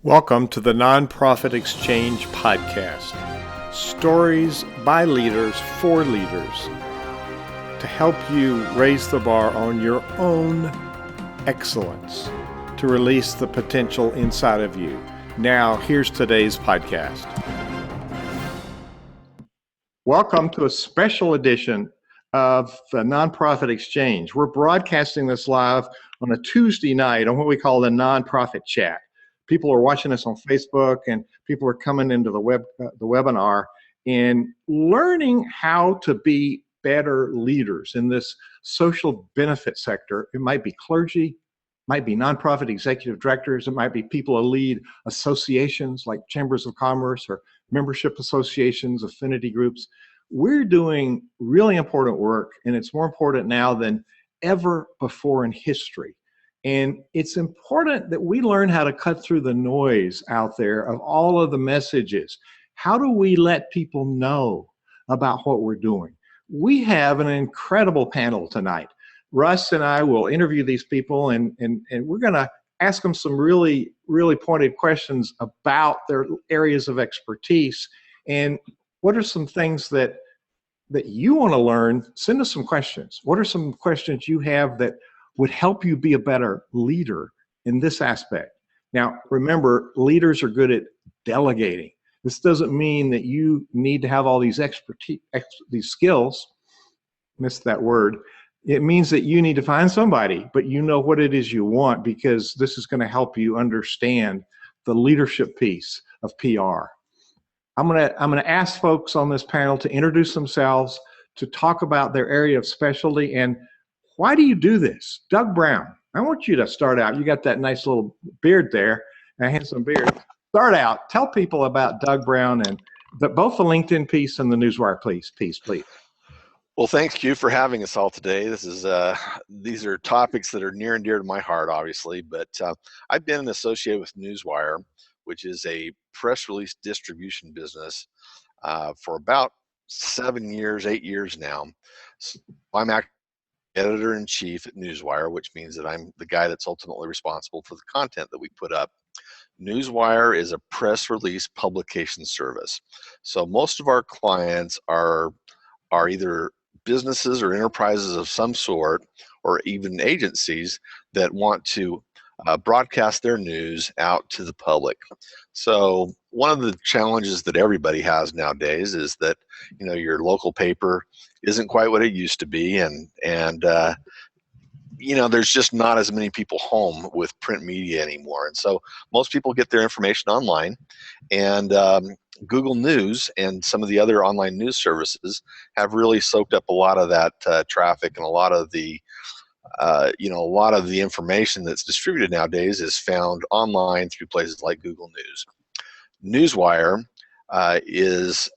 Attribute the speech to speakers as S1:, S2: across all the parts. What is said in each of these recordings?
S1: Welcome to the Nonprofit Exchange podcast. Stories by leaders for leaders to help you raise the bar on your own excellence, to release the potential inside of you. Now, here's today's podcast. Welcome to a special edition of the Nonprofit Exchange. We're broadcasting this live on a Tuesday night on what we call the Nonprofit Chat. People are watching us on Facebook, and people are coming into the webinar and learning how to be better leaders in this social benefit sector. It might be clergy, might be nonprofit executive directors, it might be people who lead associations like chambers of commerce or membership associations, affinity groups. We're doing really important work, and it's more important now than ever before in history. And it's important that we learn how to cut through the noise out there of all of the messages. How do we let people know about what we're doing? We have an incredible panel tonight. Russ and I will interview these people, and we're going to ask them some really, really pointed questions about their areas of expertise. And what are some things that you want to learn? Send us some questions. What are some questions you have that would help you be a better leader in this aspect? Now, remember, leaders are good at delegating. This doesn't mean that you need to have all these expertise, these skills. Missed that word. It means that you need to find somebody, but you know what it is you want, because this is going to help you understand the leadership piece of PR. I'm going to ask folks on this panel to introduce themselves, to talk about their area of specialty, and why do you do this? Doug Brown, I want you to start out. You got that nice little beard there, a handsome beard. Start out. Tell people about Doug Brown and both the LinkedIn piece and the Newswire piece, please.
S2: Well, thank you for having us all today. These are topics that are near and dear to my heart, obviously, but I've been associated with Newswire, which is a press release distribution business, for about 8 years now. So I'm actually editor-in-chief at Newswire, which means that I'm the guy that's ultimately responsible for the content that we put up. Newswire is a press release publication service. So most of our clients are either businesses or enterprises of some sort, or even agencies that want to broadcast their news out to the public. So one of the challenges that everybody has nowadays is that, your local paper isn't quite what it used to be, and there's just not as many people home with print media anymore. And so most people get their information online, and Google News and some of the other online news services have really soaked up a lot of that traffic, and a lot of the information that's distributed nowadays is found online through places like Google News. Newswire is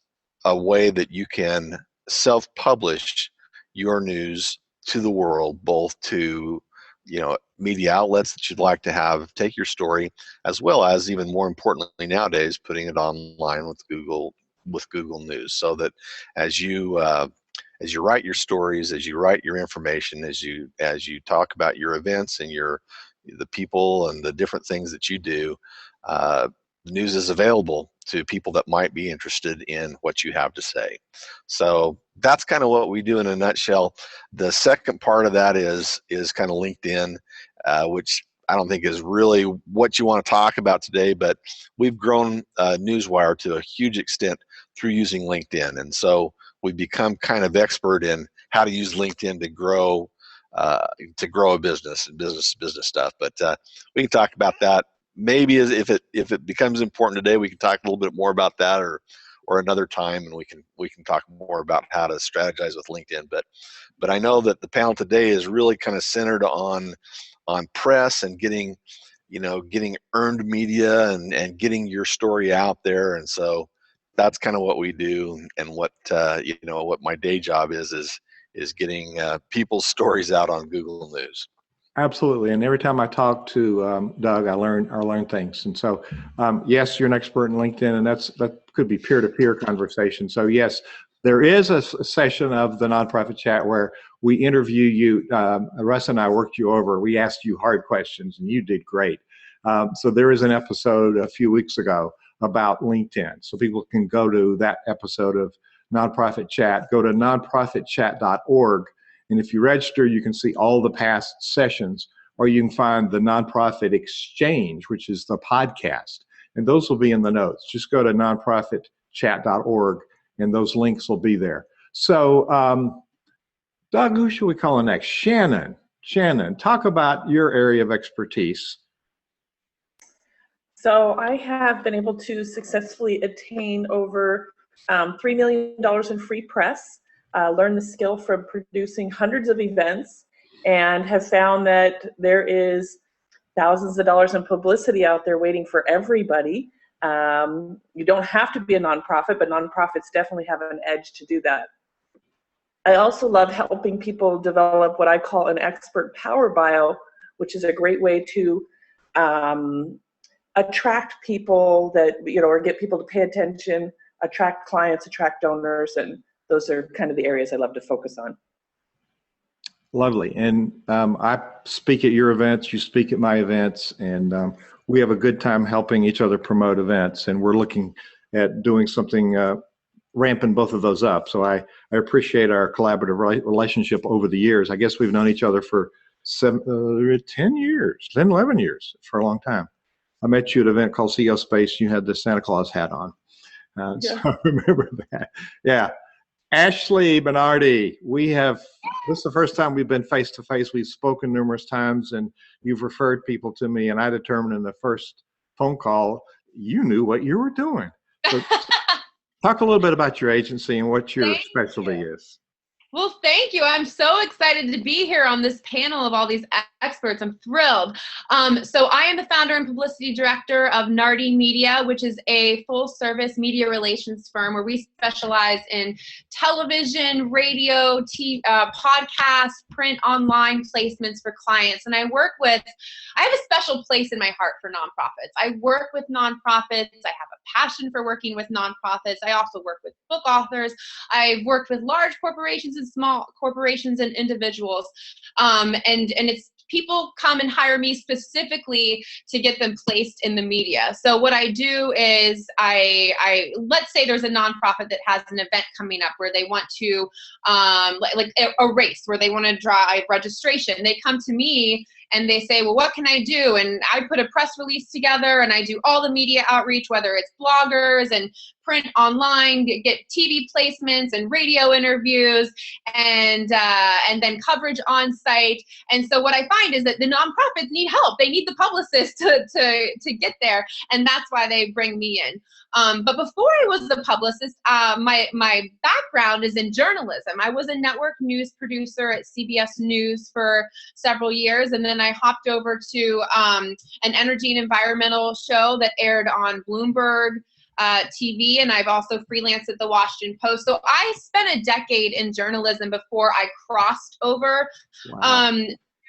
S2: a way that you can self-publish your news to the world, both to media outlets that you'd like to have take your story, as well as, even more importantly nowadays, putting it online with Google News, so that as you write your stories, as you write your information, as you talk about your events and the people and the different things that you do, the news is available to people that might be interested in what you have to say. So that's kind of what we do in a nutshell. The second part of that is kind of LinkedIn, which I don't think is really what you want to talk about today, but we've grown Newswire to a huge extent through using LinkedIn. And so we've become kind of expert in how to use LinkedIn to grow a business and business stuff. But we can talk about that. Maybe if it becomes important today, we can talk a little bit more about that, or another time, and we can talk more about how to strategize with LinkedIn. But I know that the panel today is really kind of centered on press and getting earned media and getting your story out there. And so that's kind of what we do, and what my day job is getting people's stories out on Google News.
S1: Absolutely, and every time I talk to Doug, I learn things. And so, yes, you're an expert in LinkedIn, and that could be peer-to-peer conversation. So yes, there is a session of the Nonprofit Chat where we interview you. Russ and I worked you over. We asked you hard questions, and you did great. So there is an episode a few weeks ago about LinkedIn. So people can go to that episode of Nonprofit Chat, go to nonprofitchat.org. And if you register, you can see all the past sessions, or you can find the Nonprofit Exchange, which is the podcast. And those will be in the notes. Just go to nonprofitchat.org, and those links will be there. So, Doug, who should we call next? Shannon. Shannon, talk about your area of expertise.
S3: So I have been able to successfully attain over $3 million in free press, learn the skill from producing hundreds of events, and have found that there is thousands of dollars in publicity out there waiting for everybody. You don't have to be a nonprofit, but nonprofits definitely have an edge to do that. I also love helping people develop what I call an expert power bio, which is a great way to attract people that, or get people to pay attention, attract clients, attract donors, and those are kind of the areas I love to focus on.
S1: Lovely. And I speak at your events, you speak at my events, and we have a good time helping each other promote events, and we're looking at doing something, ramping both of those up. So I appreciate our collaborative relationship over the years. I guess we've known each other for 10 years, 10, 11 years, for a long time. I met you at an event called CEO Space. You had the Santa Claus hat on. So I remember that. Yeah. Ashley Bernardi, this is the first time we've been face to face. We've spoken numerous times, and you've referred people to me, and I determined in the first phone call, you knew what you were doing. So talk a little bit about your agency and what your specialty is.
S4: Well, thank you. I'm so excited to be here on this panel of all these experts. I'm thrilled. So I am the founder and publicity director of Nardi Media, which is a full-service media relations firm where we specialize in television, radio, TV, podcast, print, online placements for clients. And I have a special place in my heart for nonprofits. I work with nonprofits. I have a passion for working with nonprofits. I also work with book authors. I've worked with large corporations and small corporations and individuals. And it's people come and hire me specifically to get them placed in the media. So what I do is I let's say there's a nonprofit that has an event coming up where they want to, like a race where they want to drive registration. They come to me and they say, well, what can I do? And I put a press release together and I do all the media outreach, whether it's bloggers and print online, get TV placements and radio interviews and then coverage on site. And so what I find is that the nonprofits need help. They need the publicist to get there. And that's why they bring me in. But before I was a publicist, my background is in journalism. I was a network news producer at CBS News for several years. And then I hopped over to an energy and environmental show that aired on Bloomberg TV, and I've also freelanced at the Washington Post. So I spent a decade in journalism before I crossed over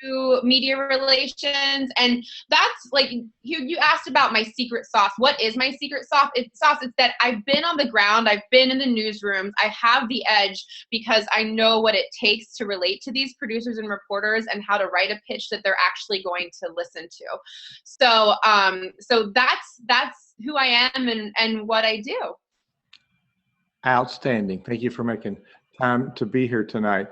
S4: to media relations. And that's like, you asked about my secret sauce. What is my secret sauce? It's that I've been on the ground. I've been in the newsrooms. I have the edge because I know what it takes to relate to these producers and reporters and how to write a pitch that they're actually going to listen to. So, so that's who I am and what I do.
S1: Outstanding. Thank you for making time to be here tonight.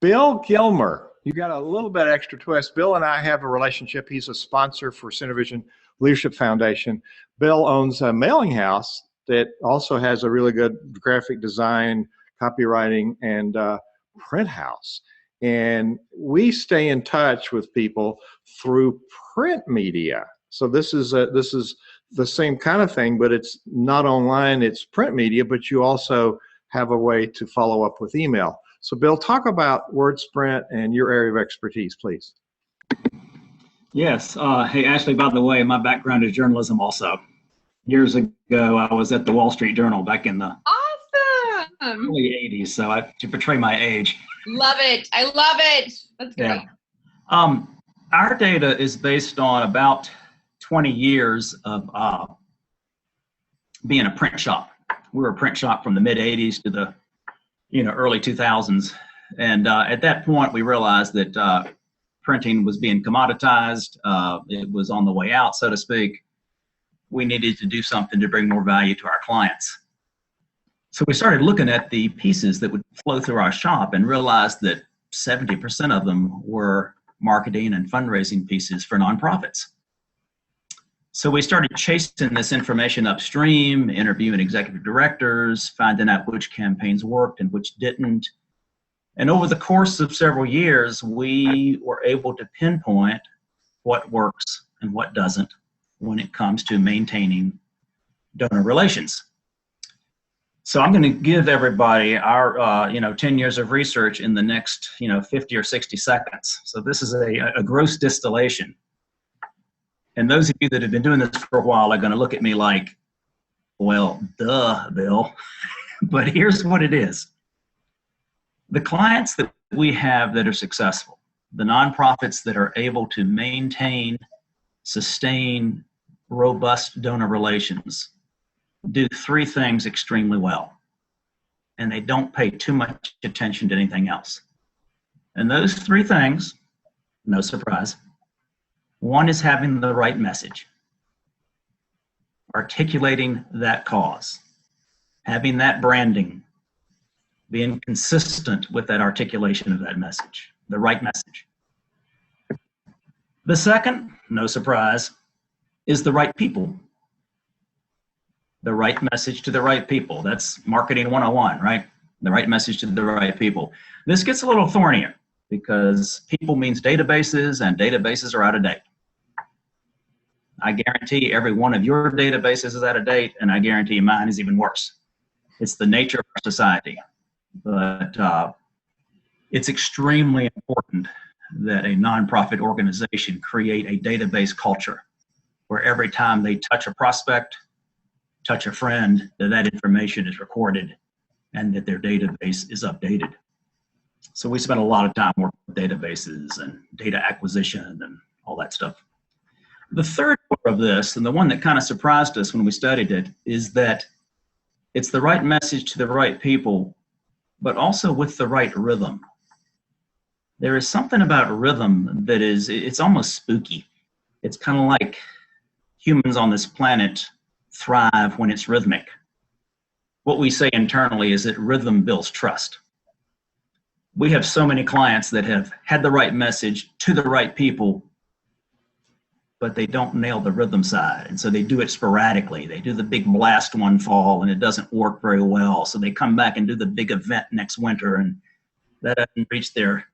S1: Bill Gilmer, you got a little bit extra twist. Bill and I have a relationship. He's a sponsor for Cinevision Leadership Foundation. Bill owns a mailing house that also has a really good graphic design, copywriting, and print house. And we stay in touch with people through print media. So this is the same kind of thing, but it's not online, it's print media, but you also have a way to follow up with email. So Bill, talk about WordSprint and your area of expertise, please.
S5: Yes. Hey, Ashley, by the way, my background is journalism also. Years ago, I was at the Wall Street Journal back in the early 80s, so to portray my age.
S4: Love it. I love it. That's great.
S5: Yeah. Our data is based on about 20 years of being a print shop. We were a print shop from the mid 80s to the early 2000s. And at that point, we realized that printing was being commoditized. It was on the way out, so to speak. We needed to do something to bring more value to our clients. So we started looking at the pieces that would flow through our shop and realized that 70% of them were marketing and fundraising pieces for nonprofits. So we started chasing this information upstream, interviewing executive directors, finding out which campaigns worked and which didn't. And over the course of several years, we were able to pinpoint what works and what doesn't when it comes to maintaining donor relations. So I'm going to give everybody our 10 years of research in the next 50 or 60 seconds. So this is a gross distillation. And those of you that have been doing this for a while are going to look at me like, well, duh, Bill. But here's what it is. The clients that we have that are successful, the nonprofits that are able to maintain, sustain robust donor relations, do three things extremely well. And they don't pay too much attention to anything else. And those three things, no surprise, one is having the right message, articulating that cause, having that branding, being consistent with that articulation of that message, the right message. The second, no surprise, is the right people. The right message to the right people. That's marketing 101, right? The right message to the right people. This gets a little thornier because people means databases, and databases are out of date. I guarantee every one of your databases is out of date, and I guarantee mine is even worse. It's the nature of our society. But it's extremely important that a nonprofit organization create a database culture where every time they touch a prospect, touch a friend, that information is recorded and that their database is updated. So we spend a lot of time working with databases and data acquisition and all that stuff. The third part of this, and the one that kind of surprised us when we studied it, is that it's the right message to the right people, but also with the right rhythm. There is something about rhythm that it's almost spooky. It's kind of like humans on this planet thrive when it's rhythmic. What we say internally is that rhythm builds trust. We have so many clients that have had the right message to the right people, but they don't nail the rhythm side. And so they do it sporadically. They do the big blast one fall and it doesn't work very well. So they come back and do the big event next winter and that doesn't reach their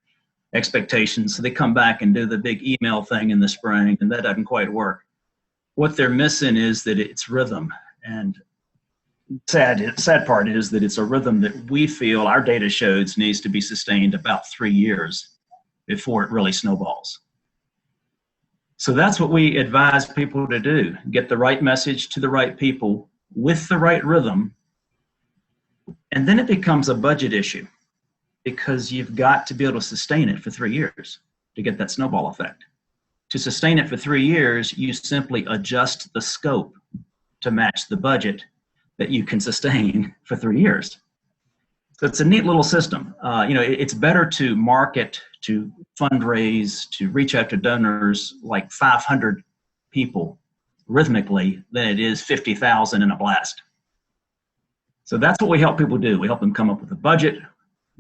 S5: expectations. So they come back and do the big email thing in the spring and that doesn't quite work. What they're missing is that it's rhythm. And sad part is that it's a rhythm that we feel our data shows needs to be sustained about 3 years before it really snowballs. So that's what we advise people to do. Get the right message to the right people with the right rhythm. And then it becomes a budget issue because you've got to be able to sustain it for 3 years to get that snowball effect. To sustain it for 3 years, you simply adjust the scope to match the budget that you can sustain for 3 years. So it's a neat little system. It's better to market, to fundraise, to reach out to donors like 500 people rhythmically than it is 50,000 in a blast. So that's what we help people do. We help them come up with a budget,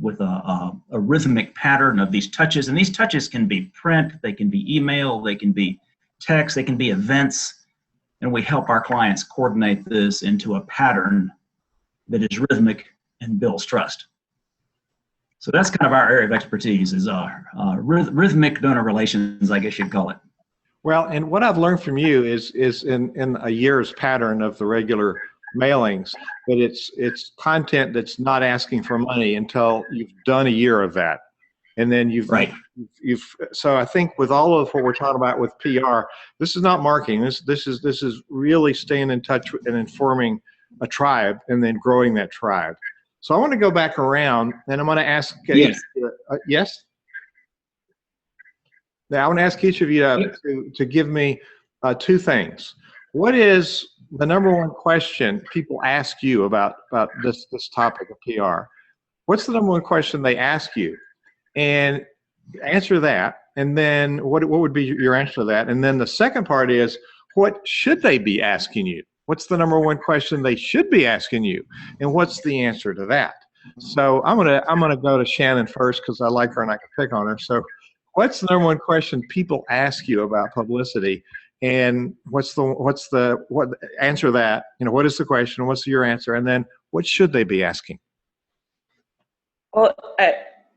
S5: with a rhythmic pattern of these touches. And these touches can be print, they can be email, they can be text, they can be events. And we help our clients coordinate this into a pattern that is rhythmic and builds trust. So that's kind of our area of expertise is rhythmic donor relations, I guess you'd call it.
S1: Well, and what I've learned from you is in a year's pattern of the regular mailings, that it's content that's not asking for money until you've done a year of that. And then so I think with all of what we're talking about with PR, this is not marketing. This is really staying in touch and informing a tribe and then growing that tribe. So I want to go back around and I'm going to ask
S5: yes.
S1: Yes? Now I want to ask each of you to give me two things. What is the number one question people ask you about this topic of PR? What's the number one question they ask you? And answer that. And then what would be your answer to that? And then the second part is, what should they be asking you? What's the number one question they should be asking you? And what's the answer to that? So I'm gonna go to Shannon first because I like her and I can pick on her. So what's the number one question people ask you about publicity? And what answer that? What is the question? What's your answer? And then what should they be asking?
S3: Well,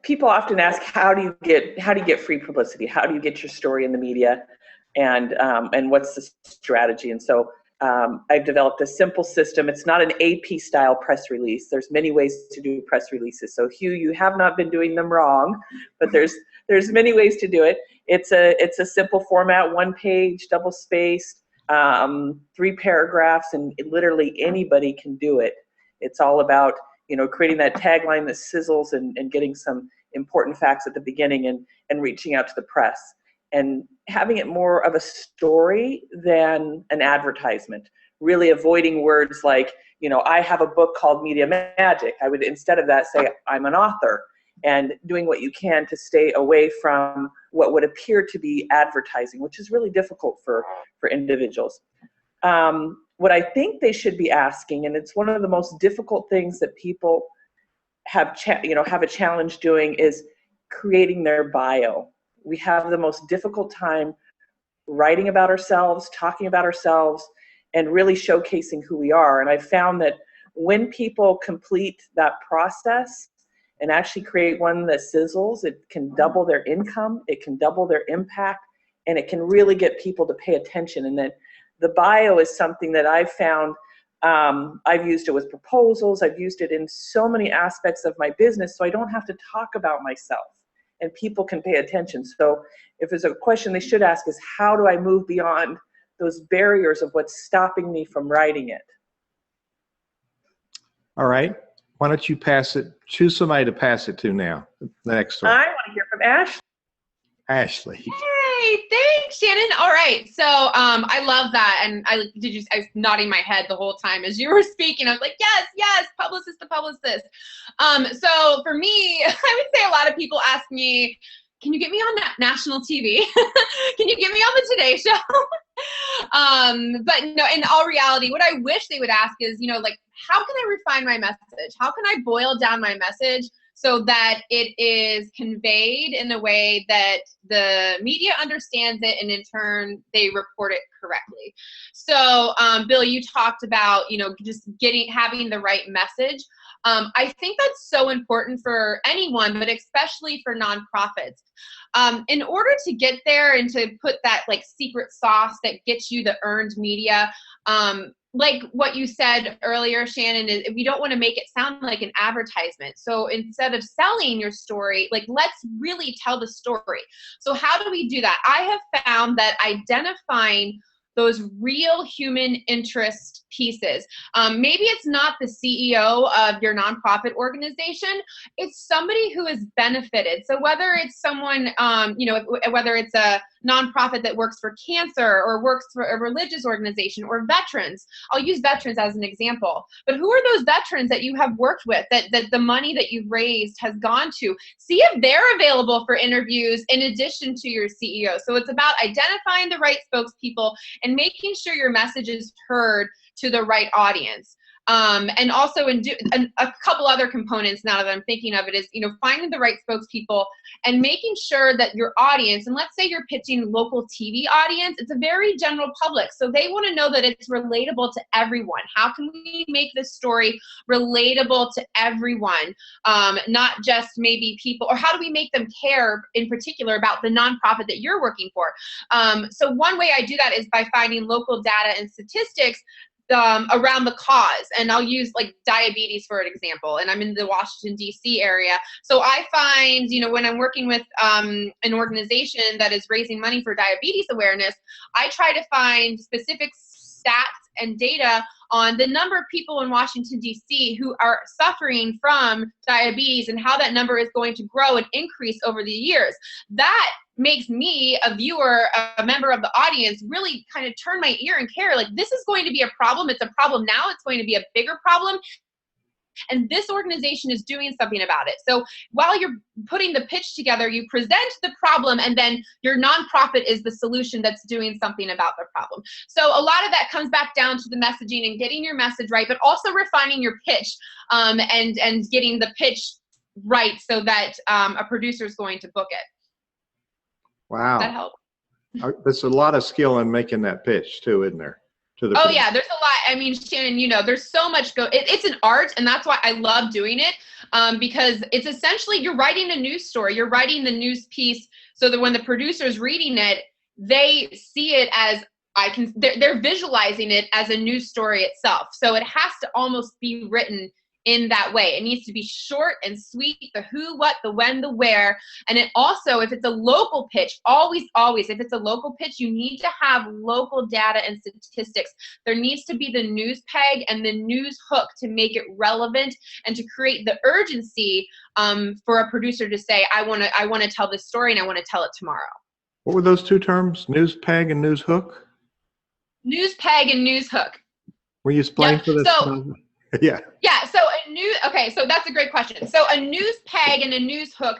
S3: people often ask, how do you get free publicity? How do you get your story in the media? And what's the strategy? And so I've developed a simple system. It's not an AP style press release. There's many ways to do press releases. So Hugh, you have not been doing them wrong, but there's many ways to do it. It's a simple format, one page, double spaced, 3 paragraphs, and literally anybody can do it. It's all about creating that tagline that sizzles and getting some important facts at the beginning and reaching out to the press and having it more of a story than an advertisement, really avoiding words like, I have a book called Media Magic. I would, instead of that, say, I'm an author, and doing what you can to stay away from what would appear to be advertising, which is really difficult for individuals. What I think they should be asking, and it's one of the most difficult things that people have a challenge doing, is creating their bio. We have the most difficult time writing about ourselves, talking about ourselves, and really showcasing who we are. And I've found that when people complete that process and actually create one that sizzles, it can double their income, it can double their impact, and it can really get people to pay attention. And that the bio is something that I've found, I've used it with proposals, I've used it in so many aspects of my business, so I don't have to talk about myself and people can pay attention. So if there's a question they should ask is, how do I move beyond those barriers of what's stopping me from writing it? All right.
S1: Why don't you choose somebody to pass it to now, the next one.
S3: I want to hear from Ashley.
S1: Ashley.
S4: Hey, thanks, Shannon. All right, so I love that, and I was nodding my head the whole time as you were speaking. I was like, yes, publicist to publicist. So for me, I would say a lot of people ask me, can you get me on national TV? Can you get me on the Today Show? But no, in all reality, what I wish they would ask is, how can I refine my message? How can I boil down my message so that it is conveyed in a way that the media understands it, and in turn they report it correctly? So Bill, you talked about just having the right message. I think that's so important for anyone, but especially for nonprofits. In order to get there and to put that secret sauce that gets you the earned media, like what you said earlier, Shannon, is we don't want to make it sound like an advertisement. So instead of selling your story, let's really tell the story. So how do we do that? I have found that identifying those real human interest pieces. Maybe it's not the CEO of your nonprofit organization, it's somebody who has benefited. So whether it's someone, whether it's a nonprofit that works for cancer or works for a religious organization or veterans. I'll use veterans as an example. But who are those veterans that you have worked with that the money that you've raised has gone to? See if they're available for interviews in addition to your CEO. So it's about identifying the right spokespeople and making sure your message is heard to the right audience. And also a couple other components now that I'm thinking of it is, finding the right spokespeople and making sure that your audience, and let's say you're pitching local TV audience, it's a very general public. So they want to know that it's relatable to everyone. How can we make this story relatable to everyone? Not just maybe people, or how do we make them care in particular about the nonprofit that you're working for? So one way I do that is by finding local data and statistics around the cause. And I'll use diabetes for an example, and I'm in the Washington, D.C. area. So I find, when I'm working with an organization that is raising money for diabetes awareness, I try to find specific stats and data on the number of people in Washington, D.C. who are suffering from diabetes and how that number is going to grow and increase over the years. That makes me, a viewer, a member of the audience, really kind of turn my ear and care. This is going to be a problem. It's a problem now. It's going to be a bigger problem and this organization is doing something about it. So while you're putting the pitch together, you present the problem, and then your nonprofit is the solution that's doing something about the problem. So a lot of that comes back down to the messaging and getting your message right, but also refining your pitch, and getting the pitch right so that a producer is going to book it.
S1: Wow.
S4: Does that help?
S1: There's a lot of skill in making that pitch too, isn't there? To the
S4: Yeah, there's a lot. I mean, Shannon, you know, there's so much it's an art, and that's why I love doing it, because it's essentially you're writing a news story. You're writing the news piece so that when the producer's reading it, they see it as they're visualizing it as a news story itself. So it has to almost be written in that way. It needs to be short and sweet, the who, what, the when, the where. And it also, if it's a local pitch, always, if it's a local pitch, you need to have local data and statistics. There needs to be the news peg and the news hook to make it relevant and to create the urgency for a producer to say, I want to tell this story and I want to tell it tomorrow.
S1: What were those two terms? News peg and news hook?
S4: News peg and news hook.
S1: Will you explain for this? Yeah.
S4: So that's a great question. So a news peg and a news hook,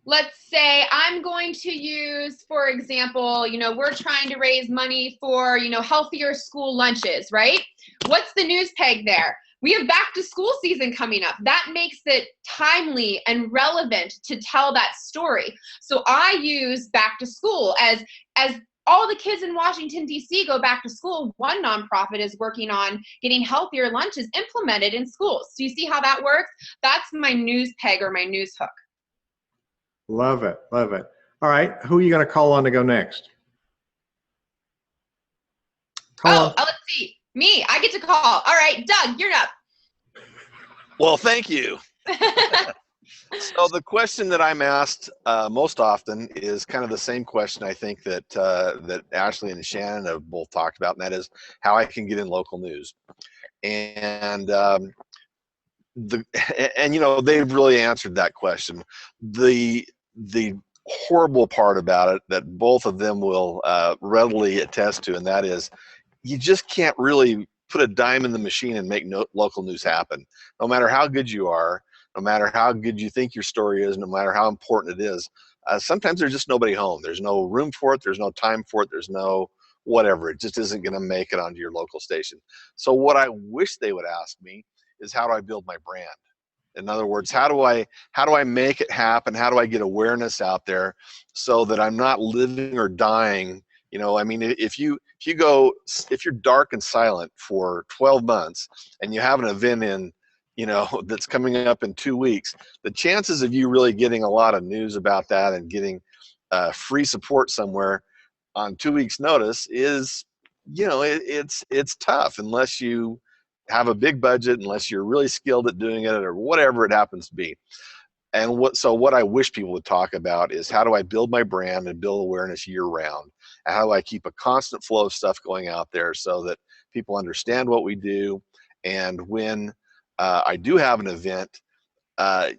S4: let's say I'm going to use, for example, you know, we're trying to raise money for, you know, healthier school lunches, right? What's the news peg there? We have back to school season coming up. That makes it timely and relevant to tell that story. So I use back to school as all the kids in Washington, D.C. go back to school. One nonprofit is working on getting healthier lunches implemented in schools. Do you see how that works? That's my news peg or my news hook.
S1: Love it. Love it. All right. Who are you going to call on to go next?
S4: Let's see. Me. I get to call. All right. Doug, you're up.
S2: Well, thank you. So the question that I'm asked most often is kind of the same question I think that Ashley and Shannon have both talked about, and that is how I can get in local news. And you know, they've really answered that question. The horrible part about it that both of them will readily attest to, and that is you just can't really put a dime in the machine and make local news happen. No matter how good you are, no matter how good you think your story is, no matter how important it is, sometimes there's just nobody home. There's no room for it. There's no time for it. There's no whatever. It just isn't going to make it onto your local station. So what I wish they would ask me is, how do I build my brand? In other words, how do I make it happen? How do I get awareness out there so that I'm not living or dying? You know, I mean, if you're dark and silent for 12 months and you have an event in, you know, that's coming up in 2 weeks, the chances of you really getting a lot of news about that and getting free support somewhere on 2 weeks notice is, you know, it's tough unless you have a big budget, unless you're really skilled at doing it or whatever it happens to be. And what I wish people would talk about is, how do I build my brand and build awareness year round? And how do I keep a constant flow of stuff going out there so that people understand what we do? And when I do have an event,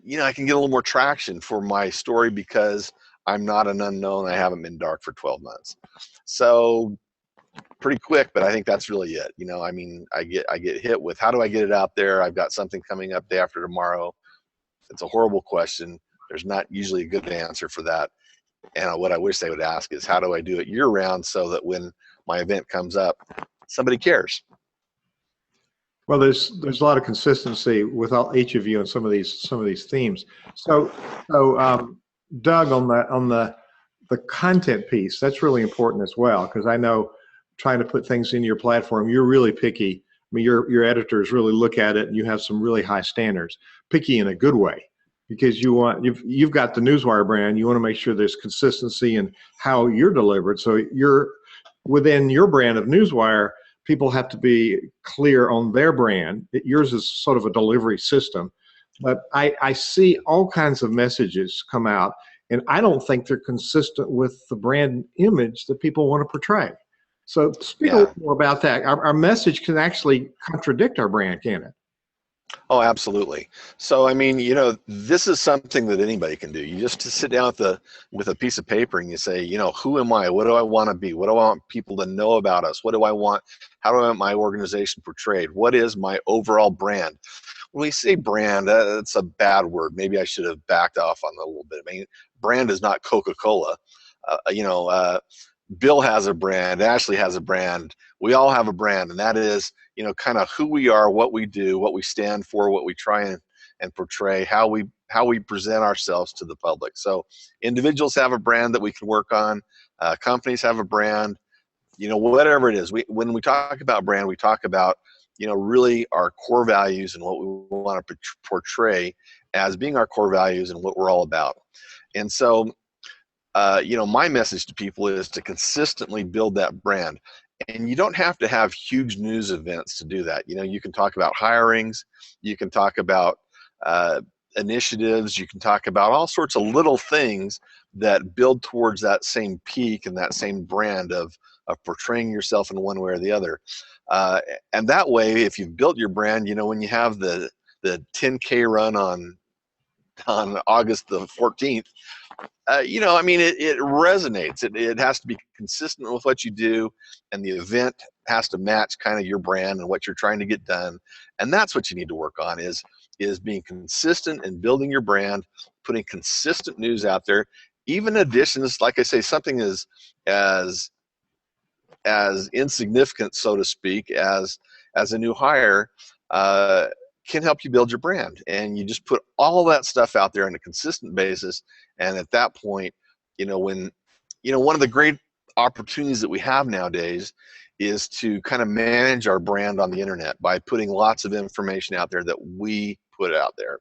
S2: you know, I can get a little more traction for my story because I'm not an unknown. I haven't been dark for 12 months. So pretty quick, but I think that's really it. You know, I mean, I get hit with, how do I get it out there? I've got something coming up day after tomorrow. It's a horrible question. There's not usually a good answer for that. And what I wish they would ask is, how do I do it year round so that when my event comes up, somebody cares?
S1: Well, there's a lot of consistency with each of you in some of these themes. So Doug, on the content piece, that's really important as well, because I know trying to put things in your platform, you're really picky. I mean, your editors really look at it, and you have some really high standards. Picky in a good way, because you've got the Newswire brand. You want to make sure there's consistency in how you're delivered. So you're within your brand of Newswire. People have to be clear on their brand. Yours is sort of a delivery system. But I see all kinds of messages come out, and I don't think they're consistent with the brand image that people want to portray. So speak a little more about that. Our message can actually contradict our brand, can it?
S2: Oh, absolutely. So, I mean, you know, this is something that anybody can do. You just sit down with a piece of paper and you say, you know, who am I? What do I want to be? What do I want people to know about us? What do I want? How do I want my organization portrayed? What is my overall brand? we say brand, it's a bad word. Maybe I should have backed off on that a little bit. I mean, brand is not Coca-Cola. Bill has a brand, Ashley has a brand, we all have a brand, and that is, kind of who we are, what we do, what we stand for, what we try and portray, how we present ourselves to the public. So individuals have a brand that we can work on, companies have a brand, whatever it is. When we talk about brand, we talk about, really our core values and what we want to portray as being our core values and what we're all about. And so, my message to people is to consistently build that brand. And you don't have to have huge news events to do that. You can talk about hirings, you can talk about initiatives, you can talk about all sorts of little things that build towards that same peak and that same brand of portraying yourself in one way or the other. And that way, if you've built your brand, when you have the 10K run on August the 14th, it resonates. It has to be consistent with what you do, and the event has to match kind of your brand and what you're trying to get done. And that's what you need to work on is being consistent and building your brand, putting consistent news out there. Even additions, like I say, something as insignificant, so to speak, as a new hire, can help you build your brand. And you just put all of that stuff out there on a consistent basis. And at that point, one of the great opportunities that we have nowadays is to kind of manage our brand on the internet by putting lots of information out there that we put out there.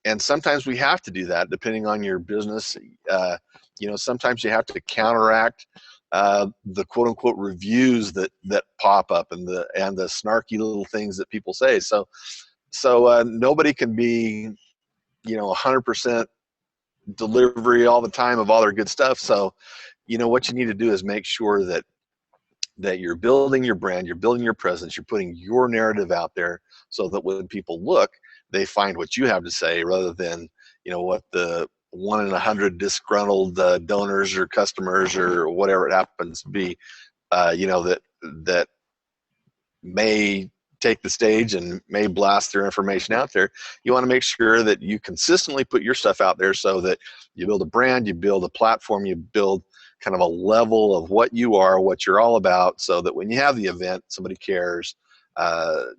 S2: And sometimes we have to do that depending on your business. Sometimes you have to counteract the quote unquote reviews that pop up and the snarky little things that people say. So nobody can be 100% delivery all the time of all their good stuff. So what you need to do is make sure that you're building your brand, you're building your presence, you're putting your narrative out there so that when people look, they find what you have to say rather than what the 1 in 100 disgruntled donors or customers or whatever it happens to be, that may take the stage and may blast their information out there. You want to make sure that you consistently put your stuff out there so that you build a brand, you build a platform, you build kind of a level of what you are, what you're all about, so that when you have the event, somebody cares. And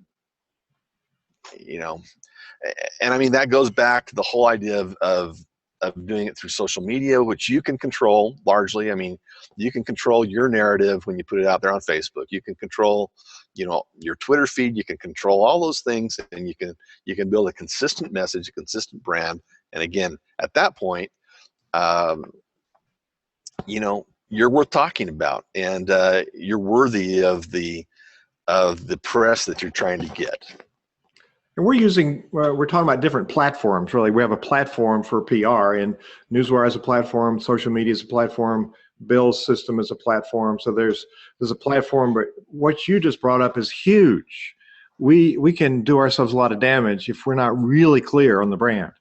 S2: I mean, that goes back to the whole idea of doing it through social media, which you can control largely. I mean, you can control your narrative when you put it out there on Facebook. You can control, your Twitter feed. You can control all those things, and you can build a consistent message, a consistent brand. And again, at that point, you're worth talking about, and you're worthy of the press that you're trying to get.
S1: And we're talking about different platforms, really. We have a platform for PR, and Newswire is a platform, social media is a platform, Bill's system is a platform. So there's a platform, but what you just brought up is huge. We can do ourselves a lot of damage if we're not really clear on the brand.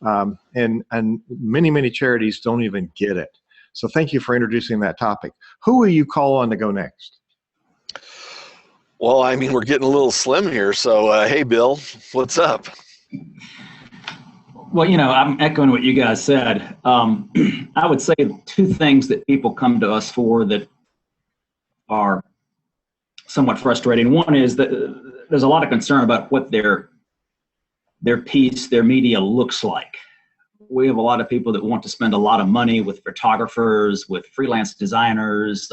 S1: And many charities don't even get it. So thank you for introducing that topic. Who will you call on to go next?
S2: Well, I mean, we're getting a little slim here. So, hey, Bill, what's up?
S5: Well, I'm echoing what you guys said. I would say 2 things that people come to us for that are somewhat frustrating. One is that there's a lot of concern about what their piece, their media looks like. We have a lot of people that want to spend a lot of money with photographers, with freelance designers,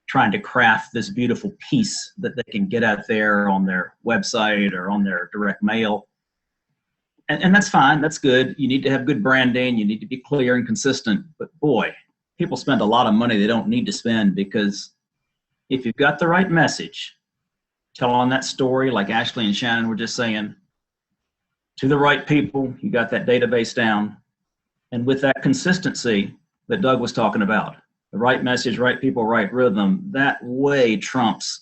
S5: trying to craft this beautiful piece that they can get out there on their website or on their direct mail. And that's fine, that's good. You need to have good branding, you need to be clear and consistent. But boy, people spend a lot of money they don't need to spend, because if you've got the right message, telling that story like Ashley and Shannon were just saying, to the right people, you got that database down. And with that consistency that Doug was talking about, the right message, right people, right rhythm, that way trumps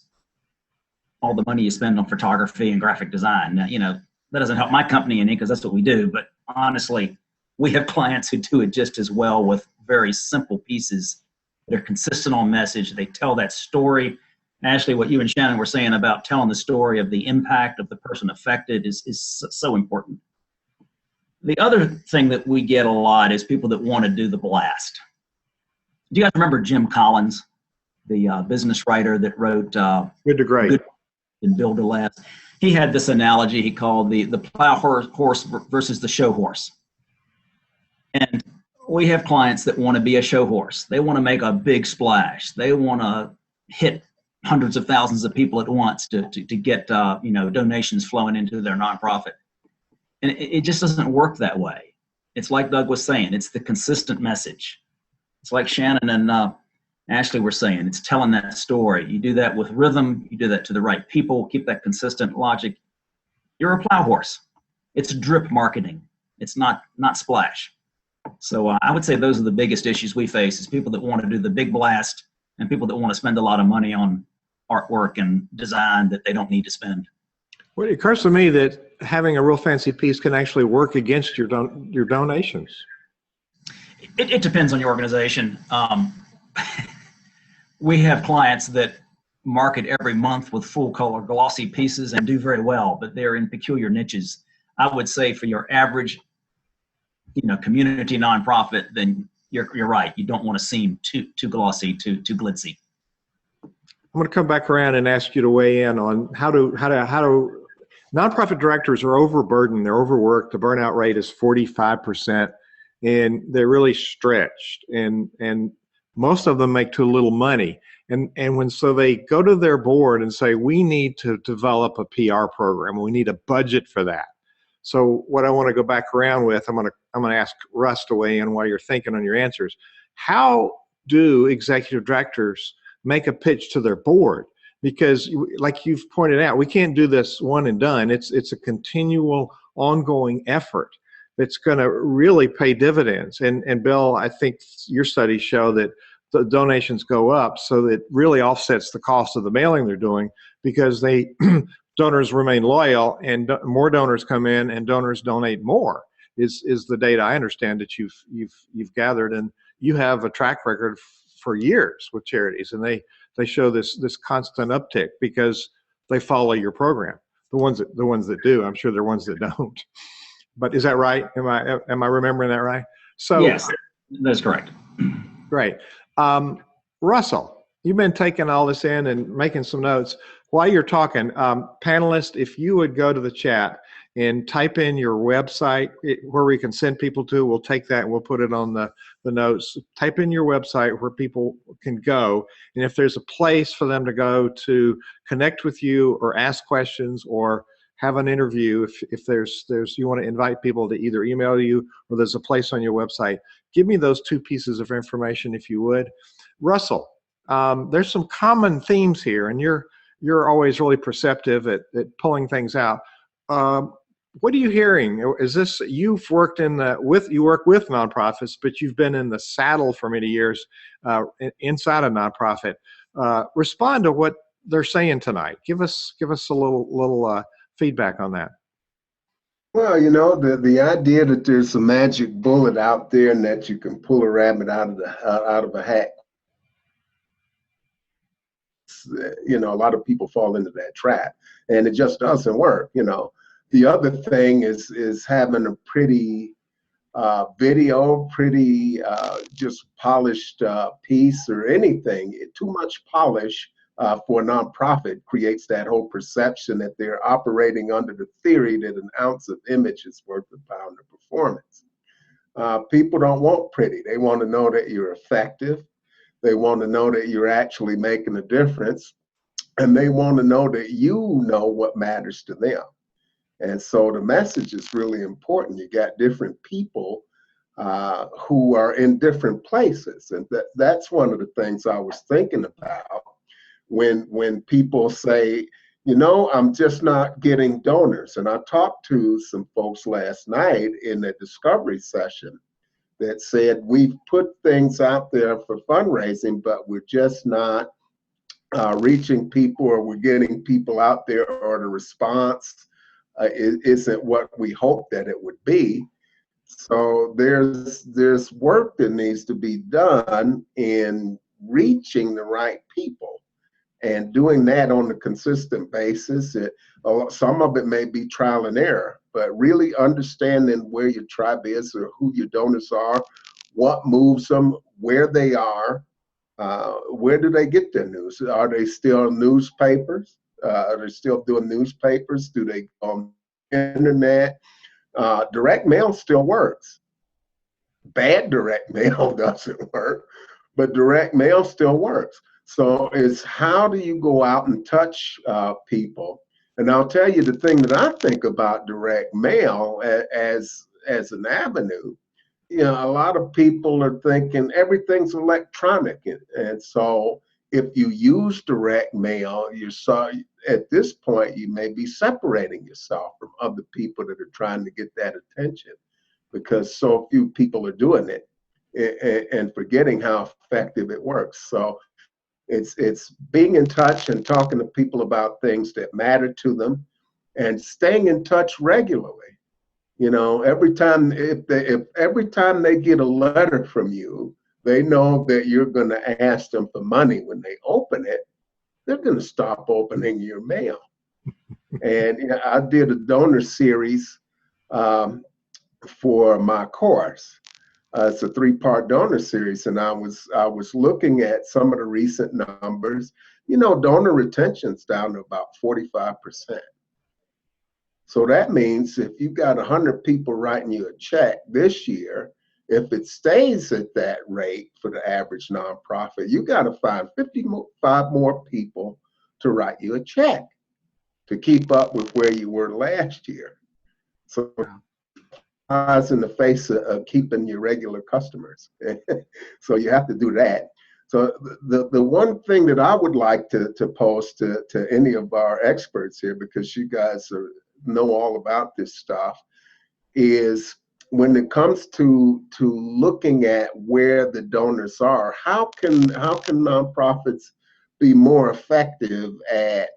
S5: all the money you spend on photography and graphic design. Now, that doesn't help my company any, because that's what we do. But honestly, we have clients who do it just as well with very simple pieces. They're consistent on message. They tell that story Ashley, what you and Shannon were saying about telling the story of the impact of the person affected is so important. The other thing that we get a lot is people that want to do the blast. Do you guys remember Jim Collins, the business writer that wrote
S1: Good to Great
S5: and Build to Last? He had this analogy he called the plow horse versus the show horse. And we have clients that want to be a show horse. They want to make a big splash. They want to hit hundreds of thousands of people at once to get donations flowing into their nonprofit. And it just doesn't work that way. It's like Doug was saying, it's the consistent message. It's like Shannon and Ashley were saying, it's telling that story. You do that with rhythm, you do that to the right people, keep that consistent logic. You're a plow horse. It's drip marketing. It's not splash. So I would say those are the biggest issues we face, is people that want to do the big blast and people that want to spend a lot of money on artwork and design that they don't need to spend.
S1: Well, it occurs to me that having a real fancy piece can actually work against your donations.
S5: It depends on your organization. We have clients that market every month with full color glossy pieces and do very well, but they're in peculiar niches. I would say for your average, community nonprofit, then you're right. You don't want to seem too glossy, too glitzy.
S1: I'm going to come back around and ask you to weigh in on how do nonprofit directors are overburdened, they're overworked. The burnout rate is 45%, and they're really stretched, and most of them make too little money. And so they go to their board and say, we need to develop a PR program. We need a budget for that. So what I want to go back around with, I'm going to ask Russ to weigh in while you're thinking on your answers. How do executive directors make a pitch to their board? Because like you've pointed out, we can't do this one and done. It's a continual, ongoing effort that's going to really pay dividends. And Bill, I think your studies show that the donations go up, so that really offsets the cost of the mailing they're doing, because donors remain loyal, and more donors come in, and donors donate more. Is the data I understand that you've gathered, and you have a track record for years with charities, and they show this constant uptick because they follow your program. The ones that do, I'm sure there are ones that don't. But is that right? Am I remembering that right? So
S5: yes, that's correct.
S1: Great. Russell, you've been taking all this in and making some notes. While you're talking, panelists, if you would go to the chat and type in your website where we can send people to, we'll take that and we'll put it on the notes. Type in your website where people can go, and if there's a place for them to go to connect with you or ask questions or have an interview, if there's you want to invite people to either email you or there's a place on your website, give me those two pieces of information if you would. Russell, there's some common themes here, and you're always really perceptive at pulling things out. What are you hearing? Is this, you've worked you work with nonprofits, but you've been in the saddle for many years inside a nonprofit. Respond to what they're saying tonight. Give us a little feedback on that.
S6: Well, the idea that there's a magic bullet out there and that you can pull a rabbit out of a hat. A lot of people fall into that trap, and it just doesn't work. The other thing is having a pretty video, pretty just polished piece or anything. Too much polish for a nonprofit creates that whole perception that they're operating under the theory that an ounce of image is worth a pound of performance. People don't want pretty. They want to know that you're effective. They want to know that you're actually making a difference. And they want to know that you know what matters to them. And so the message is really important. You got different people who are in different places. And that's one of the things I was thinking about when people say, I'm just not getting donors. And I talked to some folks last night in a discovery session that said, we've put things out there for fundraising, but we're just not reaching people, or we're getting people out there, or the response isn't what we hoped that it would be. So there's work that needs to be done in reaching the right people. And doing that on a consistent basis, some of it may be trial and error, but really understanding where your tribe is or who your donors are, what moves them, where they are, where do they get their news? Are they still newspapers? Are they still doing newspapers? Do they go on the internet? Direct mail still works. Bad direct mail doesn't work, but direct mail still works. So it's how do you go out and touch people? And I'll tell you the thing that I think about direct mail as an avenue. You know, a lot of people are thinking everything's electronic, and so if you use direct mail, at this point you may be separating yourself from other people that are trying to get that attention, because so few people are doing it and forgetting how effective it works. So it's being in touch and talking to people about things that matter to them and staying in touch regularly. You know, every time every time they get a letter from you, they know that you're going to ask them for money. When they open it, they're going to stop opening your mail. And you know, I did a donor series for my course. It's a 3-part donor series, and I was looking at some of the recent numbers. You know, donor retention's down to about 45%. So that means if you got 100 people writing you a check this year, if it stays at that rate for the average nonprofit, you got to find 55 more people to write you a check to keep up with where you were last year. So eyes in the face of keeping your regular customers. So you have to do that. So the one thing that I would like to pose to any of our experts here, because you guys know all about this stuff, is when it comes to looking at where the donors are, how can nonprofits be more effective at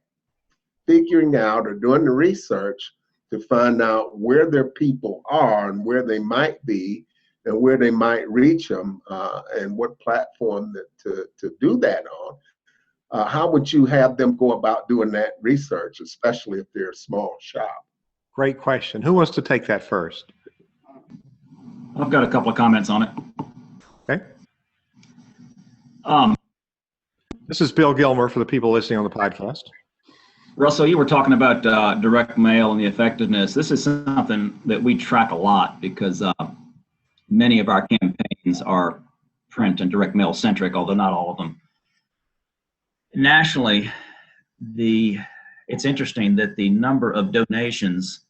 S6: figuring out or doing the research to find out where their people are and where they might be and where they might reach them, and what platform to do that on? How would you have them go about doing that research, especially if they're a small shop?
S1: Great question. Who wants to take that first?
S5: I've got a couple of comments on it.
S1: Okay. This is Bill Gilmer for the people listening on the podcast.
S5: Russell, you were talking about direct mail and the effectiveness. This is something that we track a lot because many of our campaigns are print and direct mail centric, although not all of them. Nationally, it's interesting that the number of donations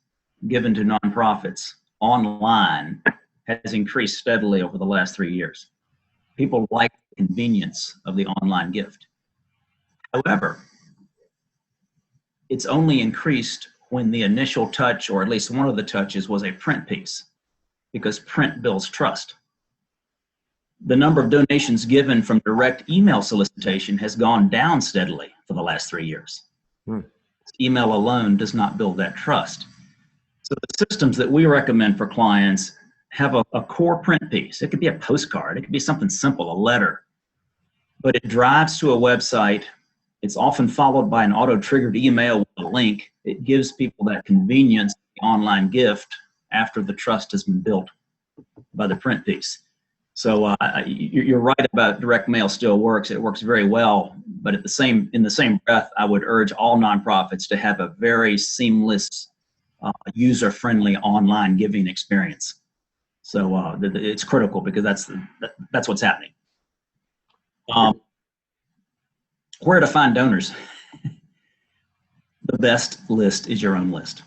S5: given to nonprofits online has increased steadily over the last 3 years. People like the convenience of the online gift. However, it's only increased when the initial touch, or at least one of the touches, was a print piece, because print builds trust. The number of donations given from direct email solicitation has gone down steadily for the last 3 years. Email alone does not build that trust. So the systems that we recommend for clients have a core print piece. It could be a postcard. It could be something simple, a letter. But it drives to a website. It's often followed by an auto-triggered email with a link. It gives people that convenience, the online gift, after the trust has been built by the print piece. So you're right about direct mail still works. It works very well. But in the same breath, I would urge all nonprofits to have a very seamless, user-friendly online giving experience. So it's critical, because that's what's happening. Where to find donors? The best list is your own list.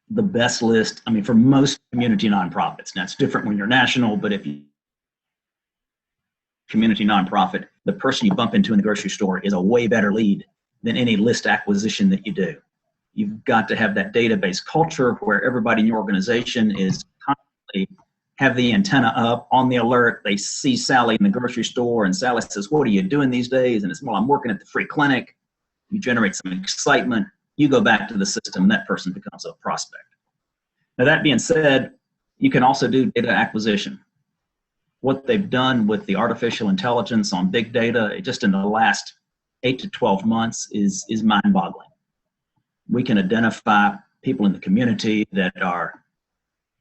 S5: The best list, I mean, for most community nonprofits. Now, it's different when you're national, but if you community nonprofit, the person you bump into in the grocery store is a way better lead than any list acquisition that you do. You've got to have that database culture where everybody in your organization is constantly have the antenna up on the alert. They see Sally in the grocery store, and Sally says, "What are you doing these days?" And it's, "Well, I'm working at the free clinic." You generate some excitement. You go back to the system, and that person becomes a prospect. Now, that being said, you can also do data acquisition. What they've done with the artificial intelligence on big data, just in the last 8 to 12 months is mind-boggling. We can identify people in the community that are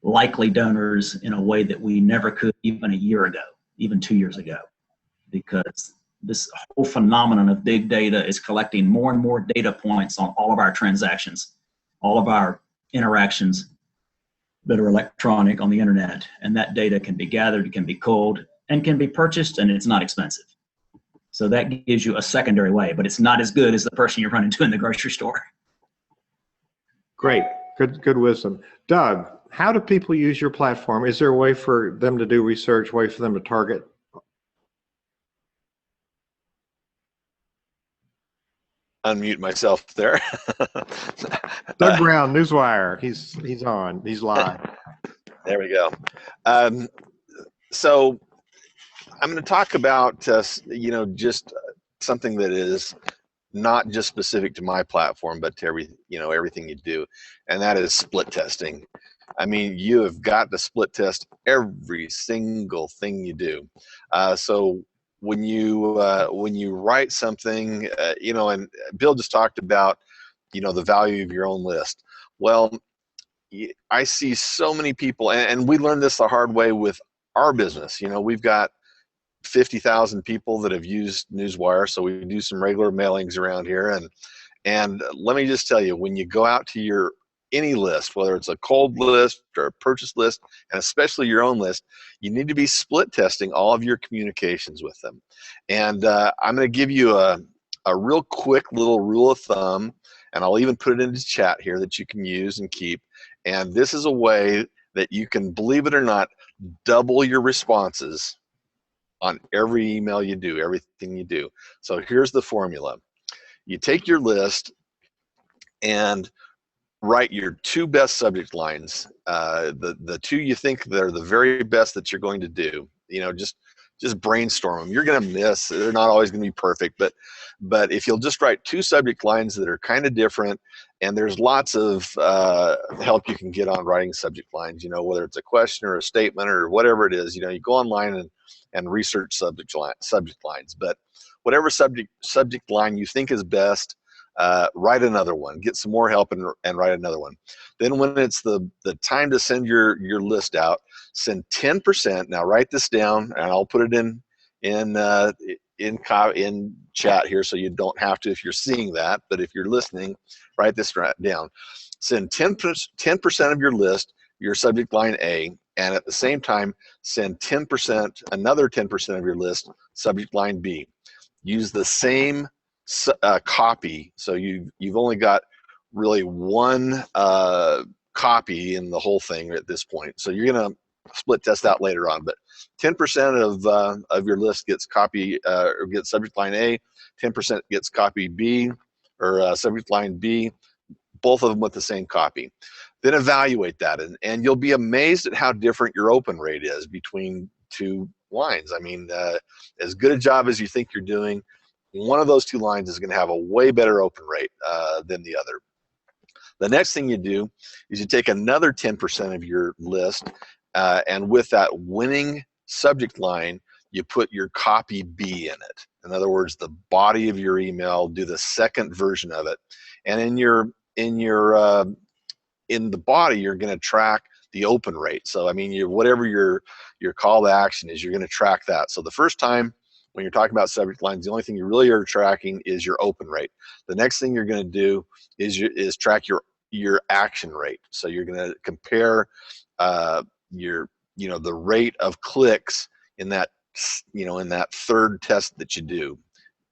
S5: likely donors in a way that we never could even a year ago, even 2 years ago, because this whole phenomenon of big data is collecting more and more data points on all of our transactions, all of our interactions that are electronic on the internet, and that data can be gathered, can be culled, and can be purchased, and it's not expensive. So that gives you a secondary way, but it's not as good as the person you run into in the grocery store.
S1: Great, good wisdom. Doug, how do people use your platform? Is there a way for them to do research, way for them to target?
S2: Unmute myself there.
S1: Doug Brown, Newswire. He's on. He's live.
S2: There we go. So I'm going to talk about just something that is not just specific to my platform, but to everything you do, and that is split testing. I mean, you have got to split test every single thing you do. So when you write something, and Bill just talked about, the value of your own list. Well, I see so many people, and we learned this the hard way with our business. We've got 50,000 people that have used Newswire, so we do some regular mailings around here. And let me just tell you, when you go out to any list, whether it's a cold list or a purchase list, and especially your own list, you need to be split testing all of your communications with them. And I'm going to give you a real quick little rule of thumb, and I'll even put it into chat here that you can use and keep. And this is a way that you can, believe it or not, double your responses on every email you do, everything you do. So here's the formula. You take your list and write your 2 best subject lines, the 2 you think they're the very best that you're going to do. Just brainstorm them. You're going to miss. They're not always going to be perfect, but if you'll just write 2 subject lines that are kind of different, and there's lots of help you can get on writing subject lines, whether it's a question or a statement or whatever it is, you go online and research subject lines. But whatever subject line you think is best, write another one. Get some more help and write another one. Then when it's the time to send your list out, send 10%. Now write this down, and I'll put it in chat here so you don't have to if you're seeing that. But if you're listening, write this down. Send 10% of your list, your subject line A, and at the same time send 10%, another 10% of your list, subject line B. Use the same copy, so you've only got really one copy in the whole thing at this point. So you're going to split test that later on, but 10% of your list gets copy or gets subject line A, 10% gets copy B or subject line B, both of them with the same copy. Then evaluate that, and you'll be amazed at how different your open rate is between 2 lines. I mean, as good a job as you think you're doing, one of those 2 lines is going to have a way better open rate than the other. The next thing you do is you take another 10% of your list, and with that winning subject line, you put your copy B in it. In other words, the body of your email, do the second version of it, and in the body, you're going to track the open rate. So I mean, whatever your call to action is, you're going to track that. So the first time when you're talking about subject lines, the only thing you really are tracking is your open rate. The next thing you're going to do is track your action rate. So you're going to compare the rate of clicks in that third test that you do.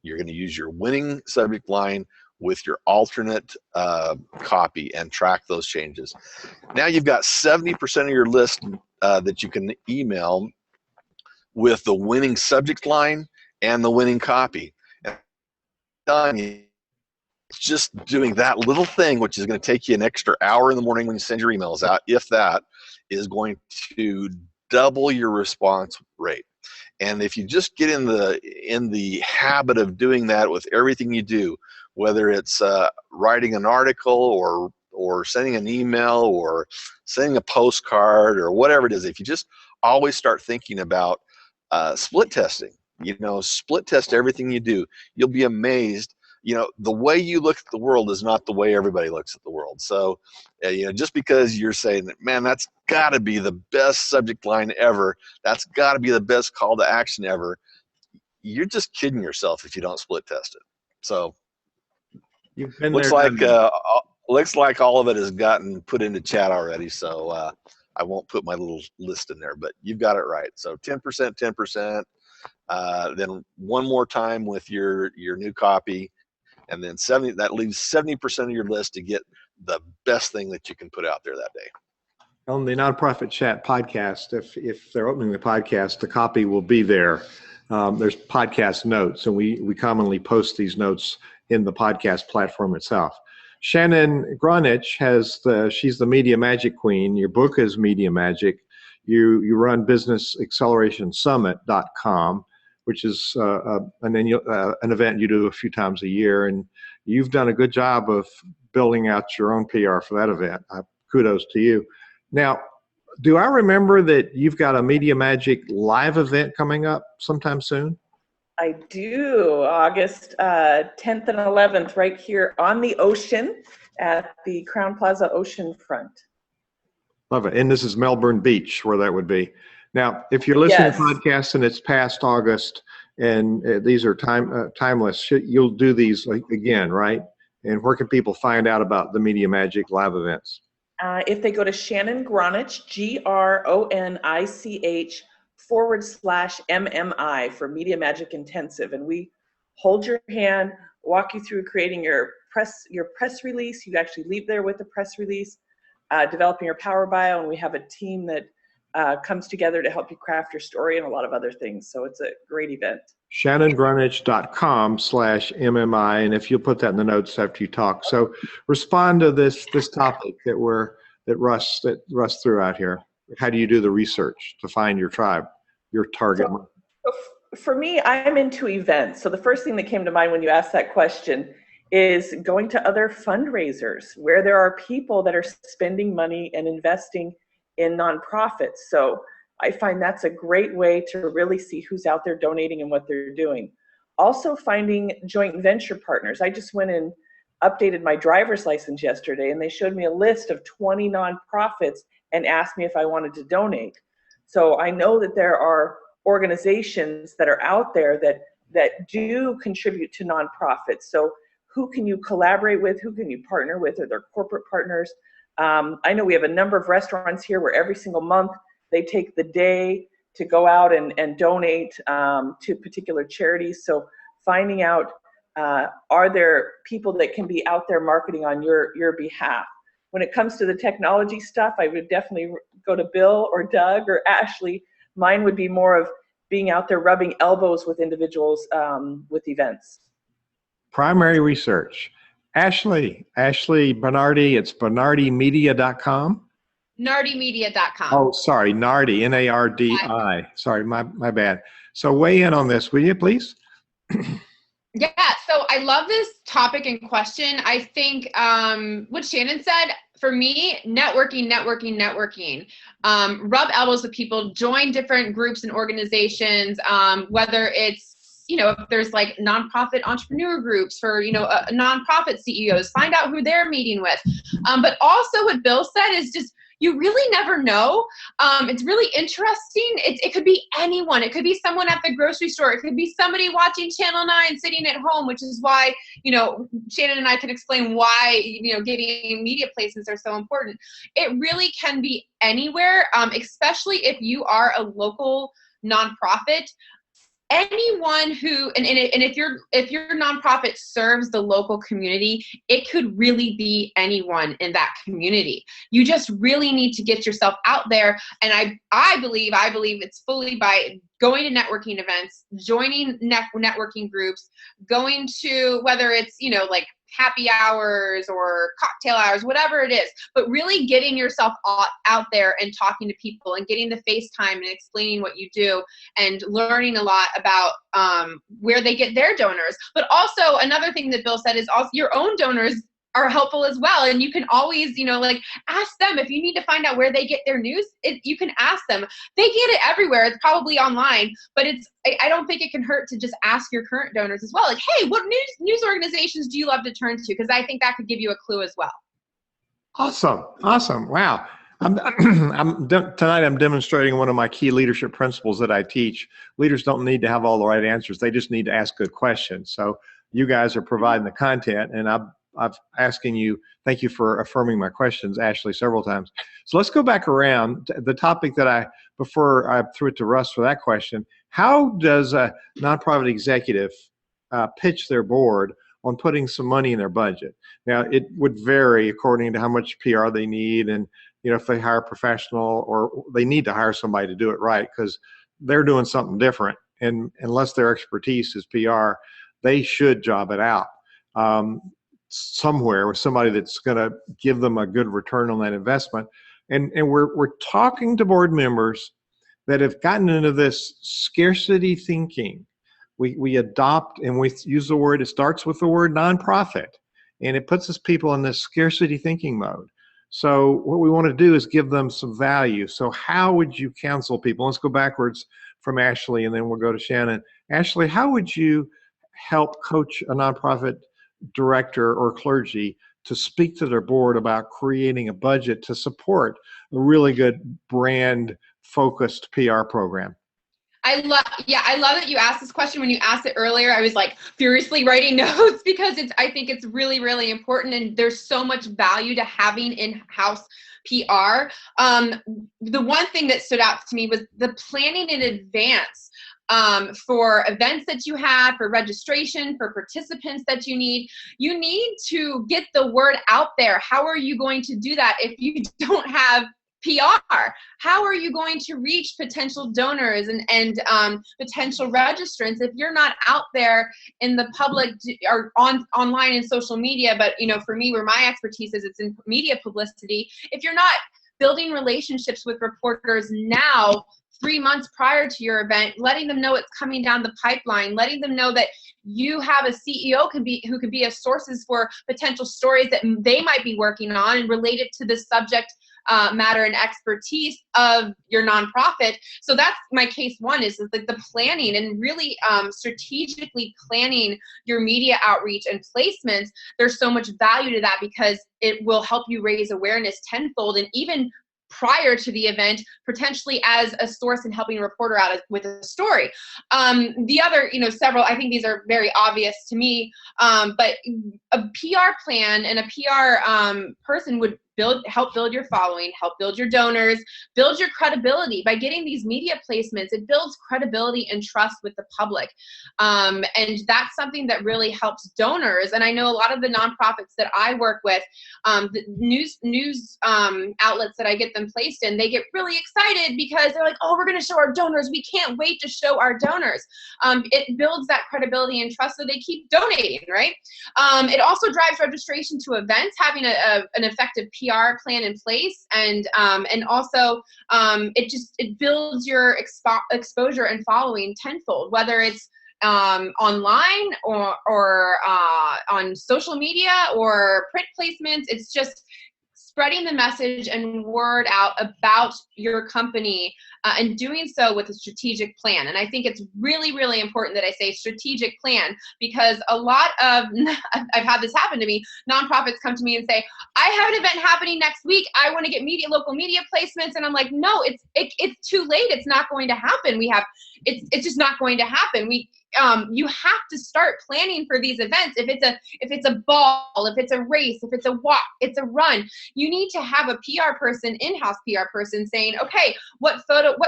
S2: You're going to use your winning subject line with your alternate copy and track those changes. Now you've got 70% of your list that you can email with the winning subject line and the winning copy. And just doing that little thing, which is going to take you an extra hour in the morning when you send your emails out, if that, is going to double your response rate. And if you just get in the habit of doing that with everything you do, whether it's writing an article or sending an email or sending a postcard or whatever it is, if you just always start thinking about split testing, split test everything you do. You'll be amazed. The way you look at the world is not the way everybody looks at the world. So, just because you're saying that, man, that's got to be the best subject line ever, that's got to be the best call to action ever, you're just kidding yourself if you don't split test it. So,
S1: You've been
S2: looks
S1: there,
S2: like looks like all of it has gotten put into chat already. So I won't put my little list in there, but you've got it right. So 10%, 10%. Then one more time with your new copy. And then that leaves 70% of your list to get the best thing that you can put out there that day.
S1: On the Nonprofit Chat podcast, if they're opening the podcast, the copy will be there. There's podcast notes, and we commonly post these notes in the podcast platform itself. Shannon Gronich she's the Media Magic Queen. Your book is Media Magic. You run businessaccelerationsummit.com, which is an event you do a few times a year, and you've done a good job of building out your own PR for that event. Kudos to you. Now, do I remember that you've got a Media Magic live event coming up sometime soon?
S3: I do, August 10th and 11th, right here on the ocean at the Crown Plaza Oceanfront.
S1: Love it. And this is Melbourne Beach, where that would be. Now, if you're listening to podcasts and it's past August, and these are timeless, you'll do these again, right? And where can people find out about the Media Magic live events?
S3: If they go to Shannon Gronich, GRONICH/MMI for Media Magic Intensive, and we hold your hand, walk you through creating your press release. You actually leave there with the press release, developing your power bio, and we have a team that comes together to help you craft your story and a lot of other things. So it's a great event.
S1: ShannonGronich.com/MMI, and if you'll put that in the notes after you talk. So respond to this topic that Russ threw out here. How do you do the research to find your tribe, your target?
S3: So for me, I'm into events. So the first thing that came to mind when you asked that question is going to other fundraisers where there are people that are spending money and investing in nonprofits. So I find that's a great way to really see who's out there donating and what they're doing. Also finding joint venture partners. I just went and updated my driver's license yesterday, and they showed me a list of 20 nonprofits and asked me if I wanted to donate. So I know that there are organizations that are out there that do contribute to nonprofits. So who can you collaborate with? Who can you partner with? Are there corporate partners? I know we have a number of restaurants here where every single month they take the day to go out and donate to particular charities. So finding out, are there people that can be out there marketing on your behalf? When it comes to the technology stuff, I would definitely go to Bill or Doug or Ashley. Mine would be more of being out there rubbing elbows with individuals with events.
S1: Primary research. Ashley Bernardi, it's bernardimedia.com.
S4: Nardimedia.com.
S1: Oh, sorry, Nardi, Nardi. Sorry, my bad. So weigh in on this, will you, please?
S4: Yeah, so I love this topic and question. I think what Shannon said, for me, networking. Rub elbows with people, join different groups and organizations, whether it's, if there's like nonprofit entrepreneur groups for, nonprofit CEOs, find out who they're meeting with. But also what Bill said is just, you really never know. It's really interesting. It could be anyone. It could be someone at the grocery store. It could be somebody watching Channel 9 sitting at home, which is why, Shannon and I can explain why, getting media placements are so important. It really can be anywhere, especially if you are a local nonprofit. Anyone who, and if your nonprofit serves the local community, it could really be anyone in that community. You just really need to get yourself out there. And I believe it's fully by going to networking events, joining networking groups, going to, whether it's, like happy hours or cocktail hours, whatever it is, but really getting yourself out there and talking to people and getting the FaceTime and explaining what you do and learning a lot about where they get their donors. But also another thing that Bill said is also your own donors are helpful as well. And you can always, like ask them if you need to find out where they get their news. You can ask them. They get it everywhere. It's probably online, but I don't think it can hurt to just ask your current donors as well. Like, hey, what news organizations do you love to turn to? Because I think that could give you a clue as well.
S1: Awesome. Wow. Tonight I'm demonstrating one of my key leadership principles that I teach. Leaders don't need to have all the right answers. They just need to ask good questions. So you guys are providing the content, and I'm asking you, thank you for affirming my questions, Ashley, several times. So let's go back around. The topic that before I threw it to Russ for that question, how does a nonprofit executive pitch their board on putting some money in their budget? Now, it would vary according to how much PR they need, and if they hire a professional, or they need to hire somebody to do it right, because they're doing something different. And unless their expertise is PR, they should job it out somewhere with somebody that's going to give them a good return on that investment. And we're talking to board members that have gotten into this scarcity thinking. We adopt, and we use the word, it starts with the word nonprofit, and it puts us people in this scarcity thinking mode. So what we want to do is give them some value. So how would you counsel people? Let's go backwards from Ashley, and then we'll go to Shannon. Ashley, how would you help coach a nonprofit director or clergy to speak to their board about creating a budget to support a really good brand-focused PR program?
S4: I love that you asked this question. When you asked it earlier, I was like furiously writing notes because I think it's really, really important, and there's so much value to having in-house PR. The one thing that stood out to me was the planning in advance for events that you have, for registration, for participants that you need. You need to get the word out there. How are you going to do that if you don't have PR? How are you going to reach potential donors and potential registrants if you're not out there in the public or online and social media? But for me, where my expertise is, it's in media publicity. If you're not building relationships with reporters now, 3 months prior to your event, letting them know it's coming down the pipeline, letting them know that you have a CEO who could be a sources for potential stories that they might be working on and related to the subject matter and expertise of your nonprofit. So that's my case one, is like the planning and really strategically planning your media outreach and placements. There's so much value to that because it will help you raise awareness tenfold, and even prior to the event, potentially as a source in helping a reporter out with a story. The other, several, I think these are very obvious to me, but a PR plan and a PR person would help build your following, help build your donors, build your credibility. By getting these media placements, it builds credibility and trust with the public. And that's something that really helps donors. And I know a lot of the nonprofits that I work with, the news outlets that I get them placed in, they get really excited because they're like, oh, we're going to show our donors. We can't wait to show our donors. It builds that credibility and trust, so they keep donating, right? It also drives registration to events, having an effective PR plan in place, and also it builds your exposure and following tenfold, whether it's online or on social media or print placements. It's just spreading the message and word out about your company and doing so with a strategic plan. And I think it's really, really important that I say strategic plan, because a lot of, I've had this happen to me, nonprofits come to me and say, I have an event happening next week. I want to get local media placements. And I'm like, no, it's too late. It's not going to happen. It's just not going to happen. You have to start planning for these events. If it's a ball, if it's a race, if it's a walk, it's a run, you need to have a PR person, in-house PR person, saying, okay, what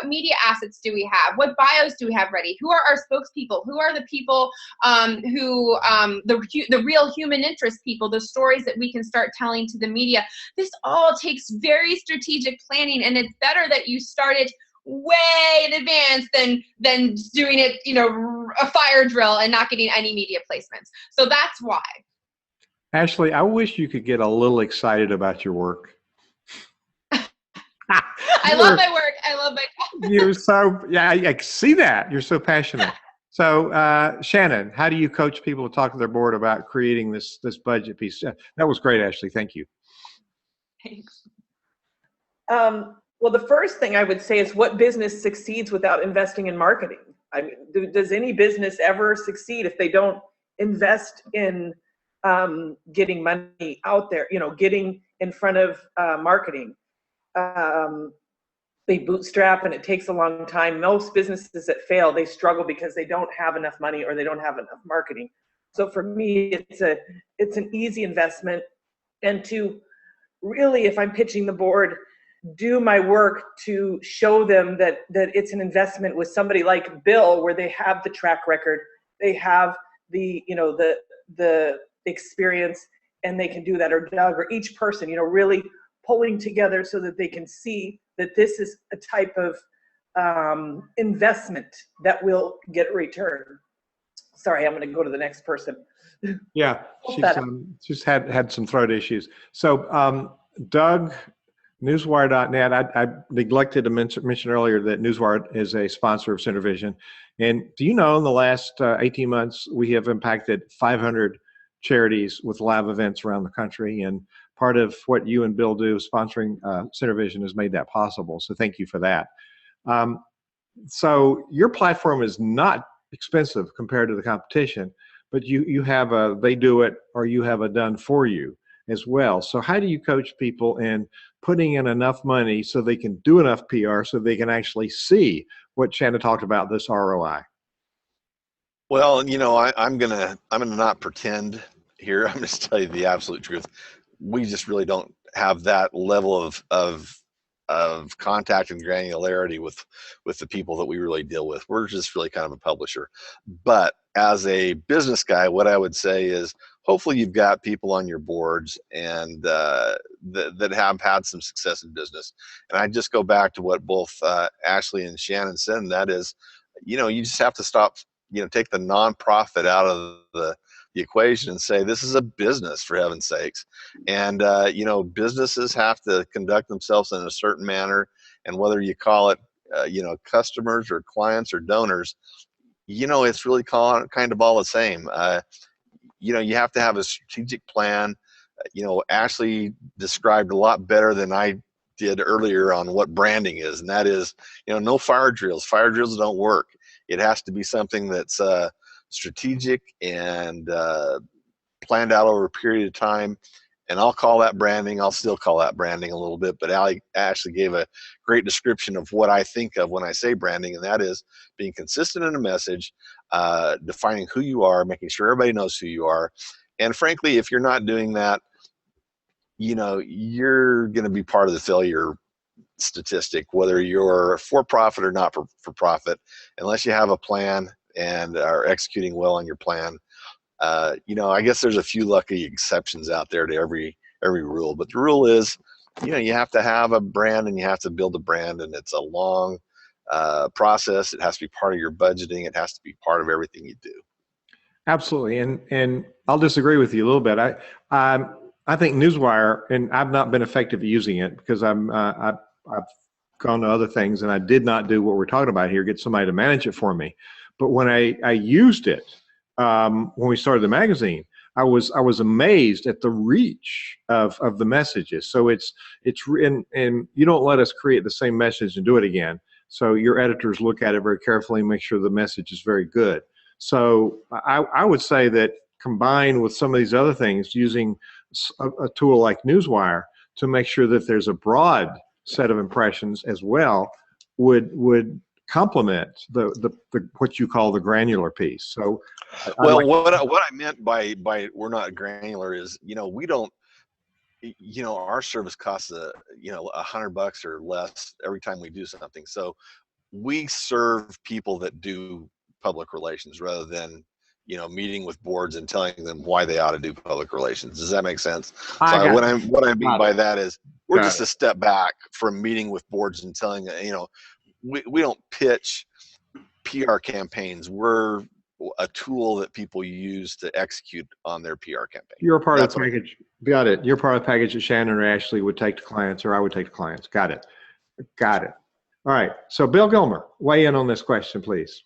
S4: media assets do we have? What bios do we have ready? Who are our spokespeople? Who are the people the real human interest people, the stories that we can start telling to the media? This all takes very strategic planning, and it's better that you start it way in advance than doing it, a fire drill and not getting any media placements. So that's why.
S1: Ashley, I wish you could get a little excited about your work.
S4: I love my work. I love my
S1: You're so, yeah, I see that. You're so passionate. So, Shannon, how do you coach people to talk to their board about creating this budget piece? That was great, Ashley. Thank you.
S4: Thanks.
S3: Well, the first thing I would say is, what business succeeds without investing in marketing? I mean, does any business ever succeed if they don't invest in getting money out there, getting in front of marketing? They bootstrap and it takes a long time. Most businesses that fail, they struggle because they don't have enough money or they don't have enough marketing. So for me, it's an easy investment. And to really, if I'm pitching the board, do my work to show them that it's an investment with somebody like Bill, where they have the track record, they have the experience, and they can do that, or Doug, or each person, really pulling together so that they can see that this is a type of investment that will get a return. Sorry, I'm going to go to the next person.
S1: Yeah, she's had some throat issues. So, Doug, Newswire.net, I neglected to mention earlier that Newswire is a sponsor of CenterVision. And do you know, in the last 18 months, we have impacted 500 charities with live events around the country. And part of what you and Bill do, sponsoring CenterVision, has made that possible. So thank you for that. So your platform is not expensive compared to the competition, but you have a they do it or you have a done for you as well. So how do you coach people in putting in enough money so they can do enough PR so they can actually see what Shannon talked about, this ROI?
S2: Well, I'm gonna not pretend here. I'm gonna tell you the absolute truth. We just really don't have that level of contact and granularity with the people that we really deal with. We're just really kind of a publisher. But as a business guy, what I would say is, hopefully you've got people on your boards and that have had some success in business. And I just go back to what both Ashley and Shannon said, and that is, you just have to stop, take the nonprofit out of the equation and say, this is a business, for heaven's sakes. And businesses have to conduct themselves in a certain manner, and whether you call it customers or clients or donors, it's really kind of all the same. You have to have a strategic plan. Ashley described a lot better than I did earlier on what branding is, and that is, no fire drills. Fire drills don't work. It has to be something that's strategic and planned out over a period of time. And I'll call that branding. I'll still call that branding a little bit, but Ashley gave a great description of what I think of when I say branding, and that is being consistent in a message, defining who you are, making sure everybody knows who you are. And frankly, if you're not doing that, you're going to be part of the failure statistic, whether you're for profit or not for profit, unless you have a plan and are executing well on your plan. I guess there's a few lucky exceptions out there to every rule, but the rule is, you have to have a brand and you have to build a brand, and it's a long process. It has to be part of your budgeting. It has to be part of everything you do. Absolutely,
S1: and I'll disagree with you a little bit. I think Newswire, and I've not been effective at using it because I've gone to other things, and I did not do what we're talking about here, get somebody to manage it for me. But when I used it, when we started the magazine, I was amazed at the reach of the messages. So it's and you don't let us create the same message and do it again. So your editors look at it very carefully and make sure the message is very good. So I would say that combined with some of these other things, using a tool like Newswire to make sure that there's a broad set of impressions as well would complement the what you call the granular piece. So,
S2: well, what I meant by we're not granular is, we don't, our service costs $100 or less every time we do something. So we serve people that do public relations rather than meeting with boards and telling them why they ought to do public relations. Does that make sense? So what I mean by that is we're just a step back from meeting with boards and telling we don't pitch PR campaigns. We're a tool that people use to execute on their PR campaign.
S1: You're a part of the package. Got it. You're part of the package that Shannon or Ashley would take to clients, or I would take to clients. Got it. Got it. All right. So Bill Gilmer, weigh in on this question, please.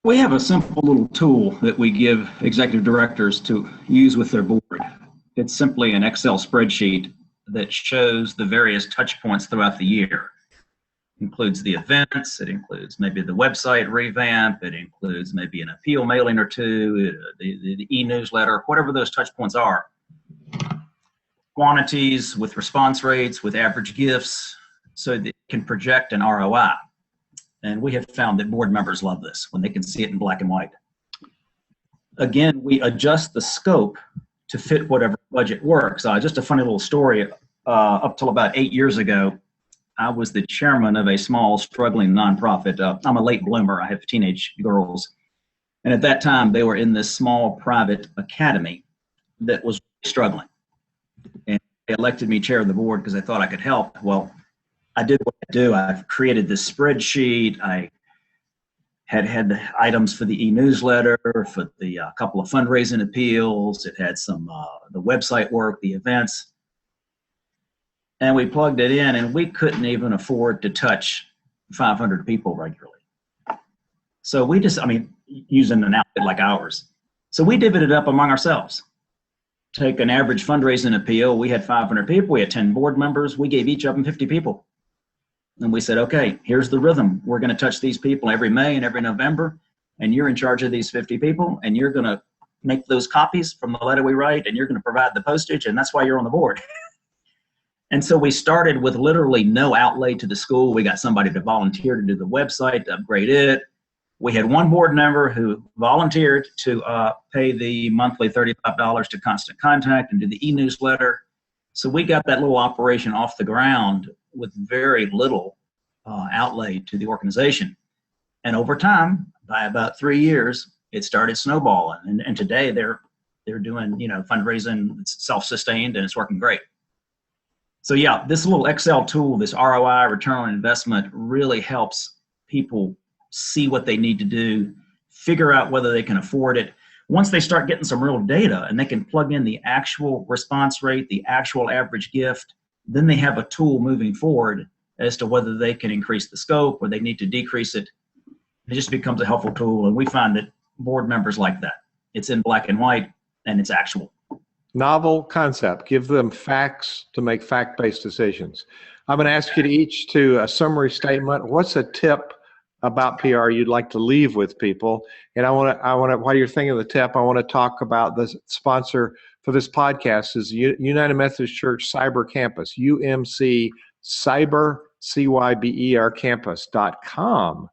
S5: We have a simple little tool that we give executive directors to use with their board. It's simply an Excel spreadsheet that shows the various touch points throughout the year. It includes the events, it includes maybe the website revamp, it includes maybe an appeal mailing or two, the e-newsletter, whatever those touch points are. Quantities with response rates, with average gifts, so that it can project an ROI. And we have found that board members love this when they can see it in black and white. Again, we adjust the scope to fit whatever budget works. Just a funny little story. Up till about 8 years ago, I was the chairman of a small, struggling nonprofit. I'm a late bloomer. I have teenage girls. And at that time, they were in this small private academy that was struggling. And they elected me chair of the board because they thought I could help. Well, I did what I do. I've created this spreadsheet. I had the items for the e-newsletter, for the couple of fundraising appeals. It had some the website work, the events. And we plugged it in, and we couldn't even afford to touch 500 people regularly. So we just, using an outfit like ours. So we divided it up among ourselves. Take an average fundraising appeal. We had 500 people. We had 10 board members. We gave each of them 50 people. And we said, okay, here's the rhythm. We're going to touch these people every May and every November, and you're in charge of these 50 people, and you're going to make those copies from the letter we write, and you're going to provide the postage, and that's why you're on the board. And so we started with literally no outlay to the school. We got somebody to volunteer to do the website, to upgrade it. We had one board member who volunteered to pay the monthly $35 to Constant Contact and do the e-newsletter. So we got that little operation off the ground with very little outlay to the organization. And over time, by about 3 years, it started snowballing. And today they're doing, fundraising, it's self-sustained, and it's working great. So yeah, this little Excel tool, this ROI, return on investment, really helps people see what they need to do, figure out whether they can afford it. Once they start getting some real data and they can plug in the actual response rate, the actual average gift, then they have a tool moving forward as to whether they can increase the scope or they need to decrease it. It just becomes a helpful tool, and we find that board members like that. It's in black and white, and it's actual.
S1: Novel concept. Give them facts to make fact-based decisions. I'm going to ask you to each to a summary statement. What's a tip about PR you'd like to leave with people? And I want to, while you're thinking of the tip, I want to talk about the sponsor for this podcast is United Methodist Church Cyber Campus, UMC Cyber, CYBER campus.com.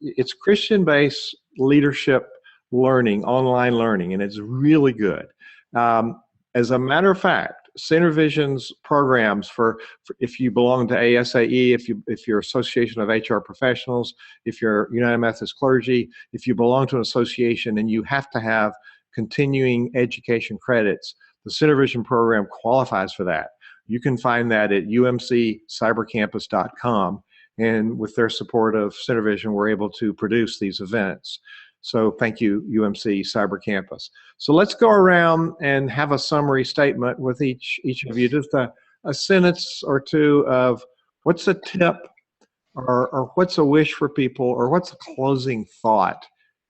S1: It's Christian-based leadership learning, online learning, and it's really good. As a matter of fact, CenterVision's programs for if you belong to ASAE, if you're Association of HR Professionals, if you're United Methodist Clergy, if you belong to an association and you have to have continuing education credits, the CenterVision program qualifies for that. You can find that at umccybercampus.com, and with their support of CenterVision, we're able to produce these events. So thank you, UMC Cyber Campus. So let's go around and have a summary statement with each of you, just a sentence or two of what's a tip or what's a wish for people or what's a closing thought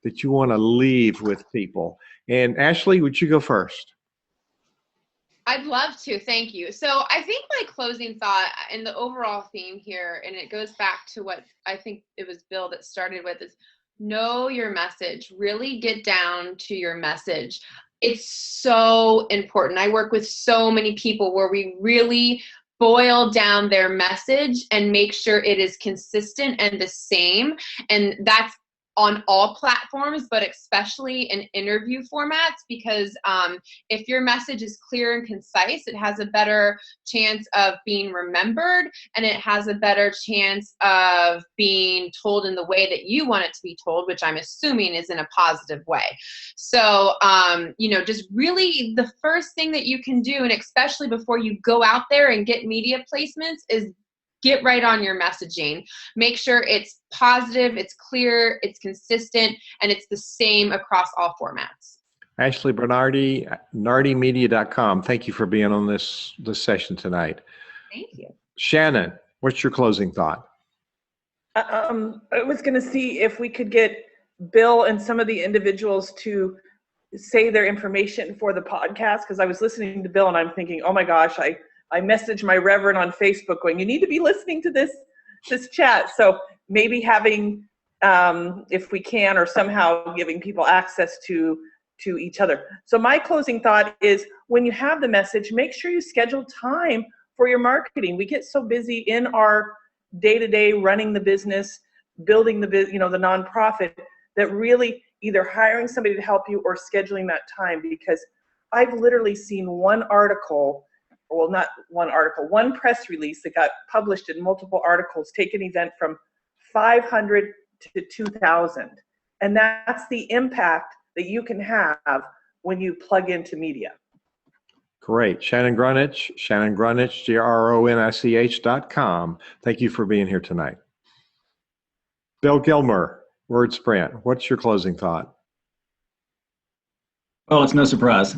S1: that you want to leave with people. And Ashley, would you go first?
S4: I'd love to, thank you. So I think my closing thought and the overall theme here, and it goes back to what I think it was Bill that started with, is know your message. Really get down to your message. It's so important. I work with so many people where we really boil down their message and make sure it is consistent and the same. And that's on all platforms, but especially in interview formats, because if your message is clear and concise, it has a better chance of being remembered, and it has a better chance of being told in the way that you want it to be told, which I'm assuming is in a positive way. So, just really the first thing that you can do, and especially before you go out there and get media placements, is get right on your messaging. Make sure it's positive, it's clear, it's consistent, and it's the same across all formats.
S1: Ashley Bernardi, nardimedia.com. Thank you for being on this session tonight.
S4: Thank you.
S1: Shannon, what's your closing thought?
S3: I was going to see if we could get Bill and some of the individuals to say their information for the podcast, because I was listening to Bill and I'm thinking, oh my gosh, I messaged my reverend on Facebook going, you need to be listening to this chat. So maybe having, if we can, or somehow giving people access to each other. So my closing thought is, when you have the message, make sure you schedule time for your marketing. We get so busy in our day-to-day running the business, building the nonprofit, that really either hiring somebody to help you or scheduling that time. Because I've literally seen one press release that got published in multiple articles take an event from 500 to 2,000. And that's the impact that you can have when you plug into media.
S1: Great. Shannon Gronich, Gronich.com. Thank you for being here tonight. Bill Gilmer, WordSprint. What's your closing thought?
S5: Well, it's no surprise.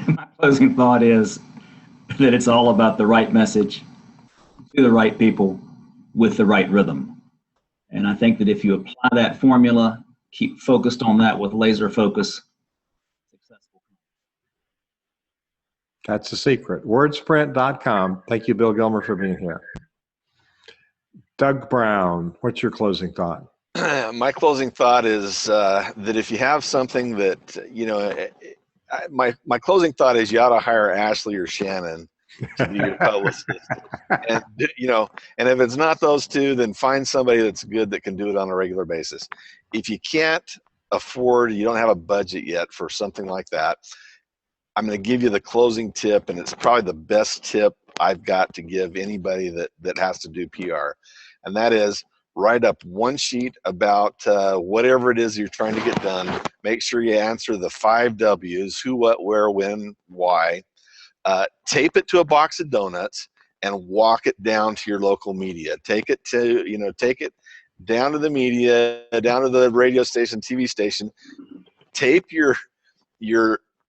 S5: My closing thought is that it's all about the right message to the right people with the right rhythm. And I think that if you apply that formula, keep focused on that with laser focus, successful.
S1: That's the secret. WordSprint.com. Thank you, Bill Gilmer, for being here. Doug Brown, what's your closing thought?
S2: My closing thought is that if you have something that, my closing thought is you ought to hire Ashley or Shannon to be your publicist. And, and if it's not those two, then find somebody that's good that can do it on a regular basis. If you can't afford, you don't have a budget yet for something like that, I'm going to give you the closing tip, and it's probably the best tip I've got to give anybody that has to do PR. And that is, write up one sheet about whatever it is you're trying to get done. Make sure you answer the 5 W's: who, what, where, when, why. Tape it to a box of donuts and walk it down to your local media. Take it down to the media, down to the radio station, TV station. Tape your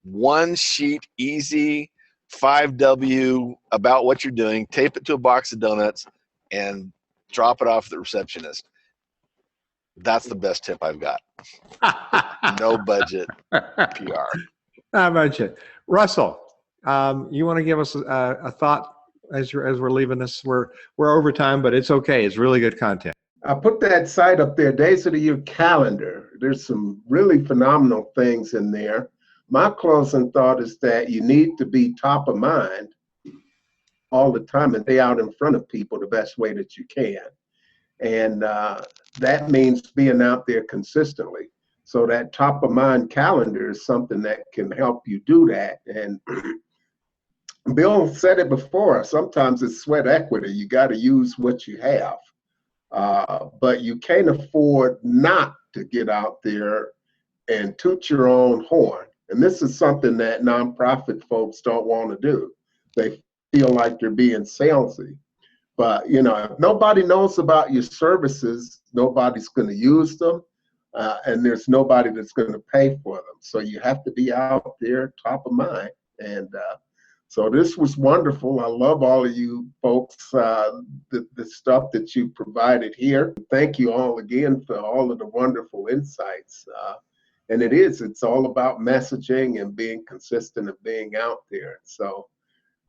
S2: one sheet, easy 5 W about what you're doing. Tape it to a box of donuts and drop it off the receptionist. That's the best tip I've got. No budget PR.
S1: No budget. Russell, you want to give us a thought as we're leaving this? We're over time, but it's okay. It's really good content.
S6: I put that site up there, Days of the Year calendar. There's some really phenomenal things in there. My closing thought is that you need to be top of mind all the time and stay out in front of people the best way that you can. And that means being out there consistently. So that top of mind calendar is something that can help you do that. And Bill said it before, sometimes it's sweat equity. You got to use what you have. But you can't afford not to get out there and toot your own horn. And this is something that nonprofit folks don't want to do. They feel like they're being salesy. But, if nobody knows about your services, nobody's going to use them, and there's nobody that's going to pay for them. So you have to be out there top of mind. And so this was wonderful. I love all of you folks, the stuff that you provided here. Thank you all again for all of the wonderful insights. And it's all about messaging and being consistent and being out there. So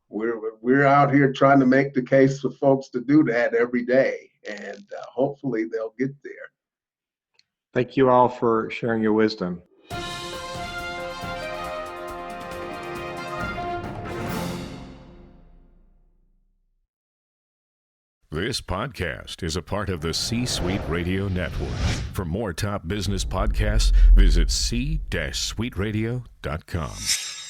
S6: we're out here trying to make the case for folks to do that every day, and hopefully they'll get there.
S1: Thank you all for sharing your wisdom.
S7: This podcast is a part of the C-Suite Radio Network. For more top business podcasts, visit c-suiteradio.com.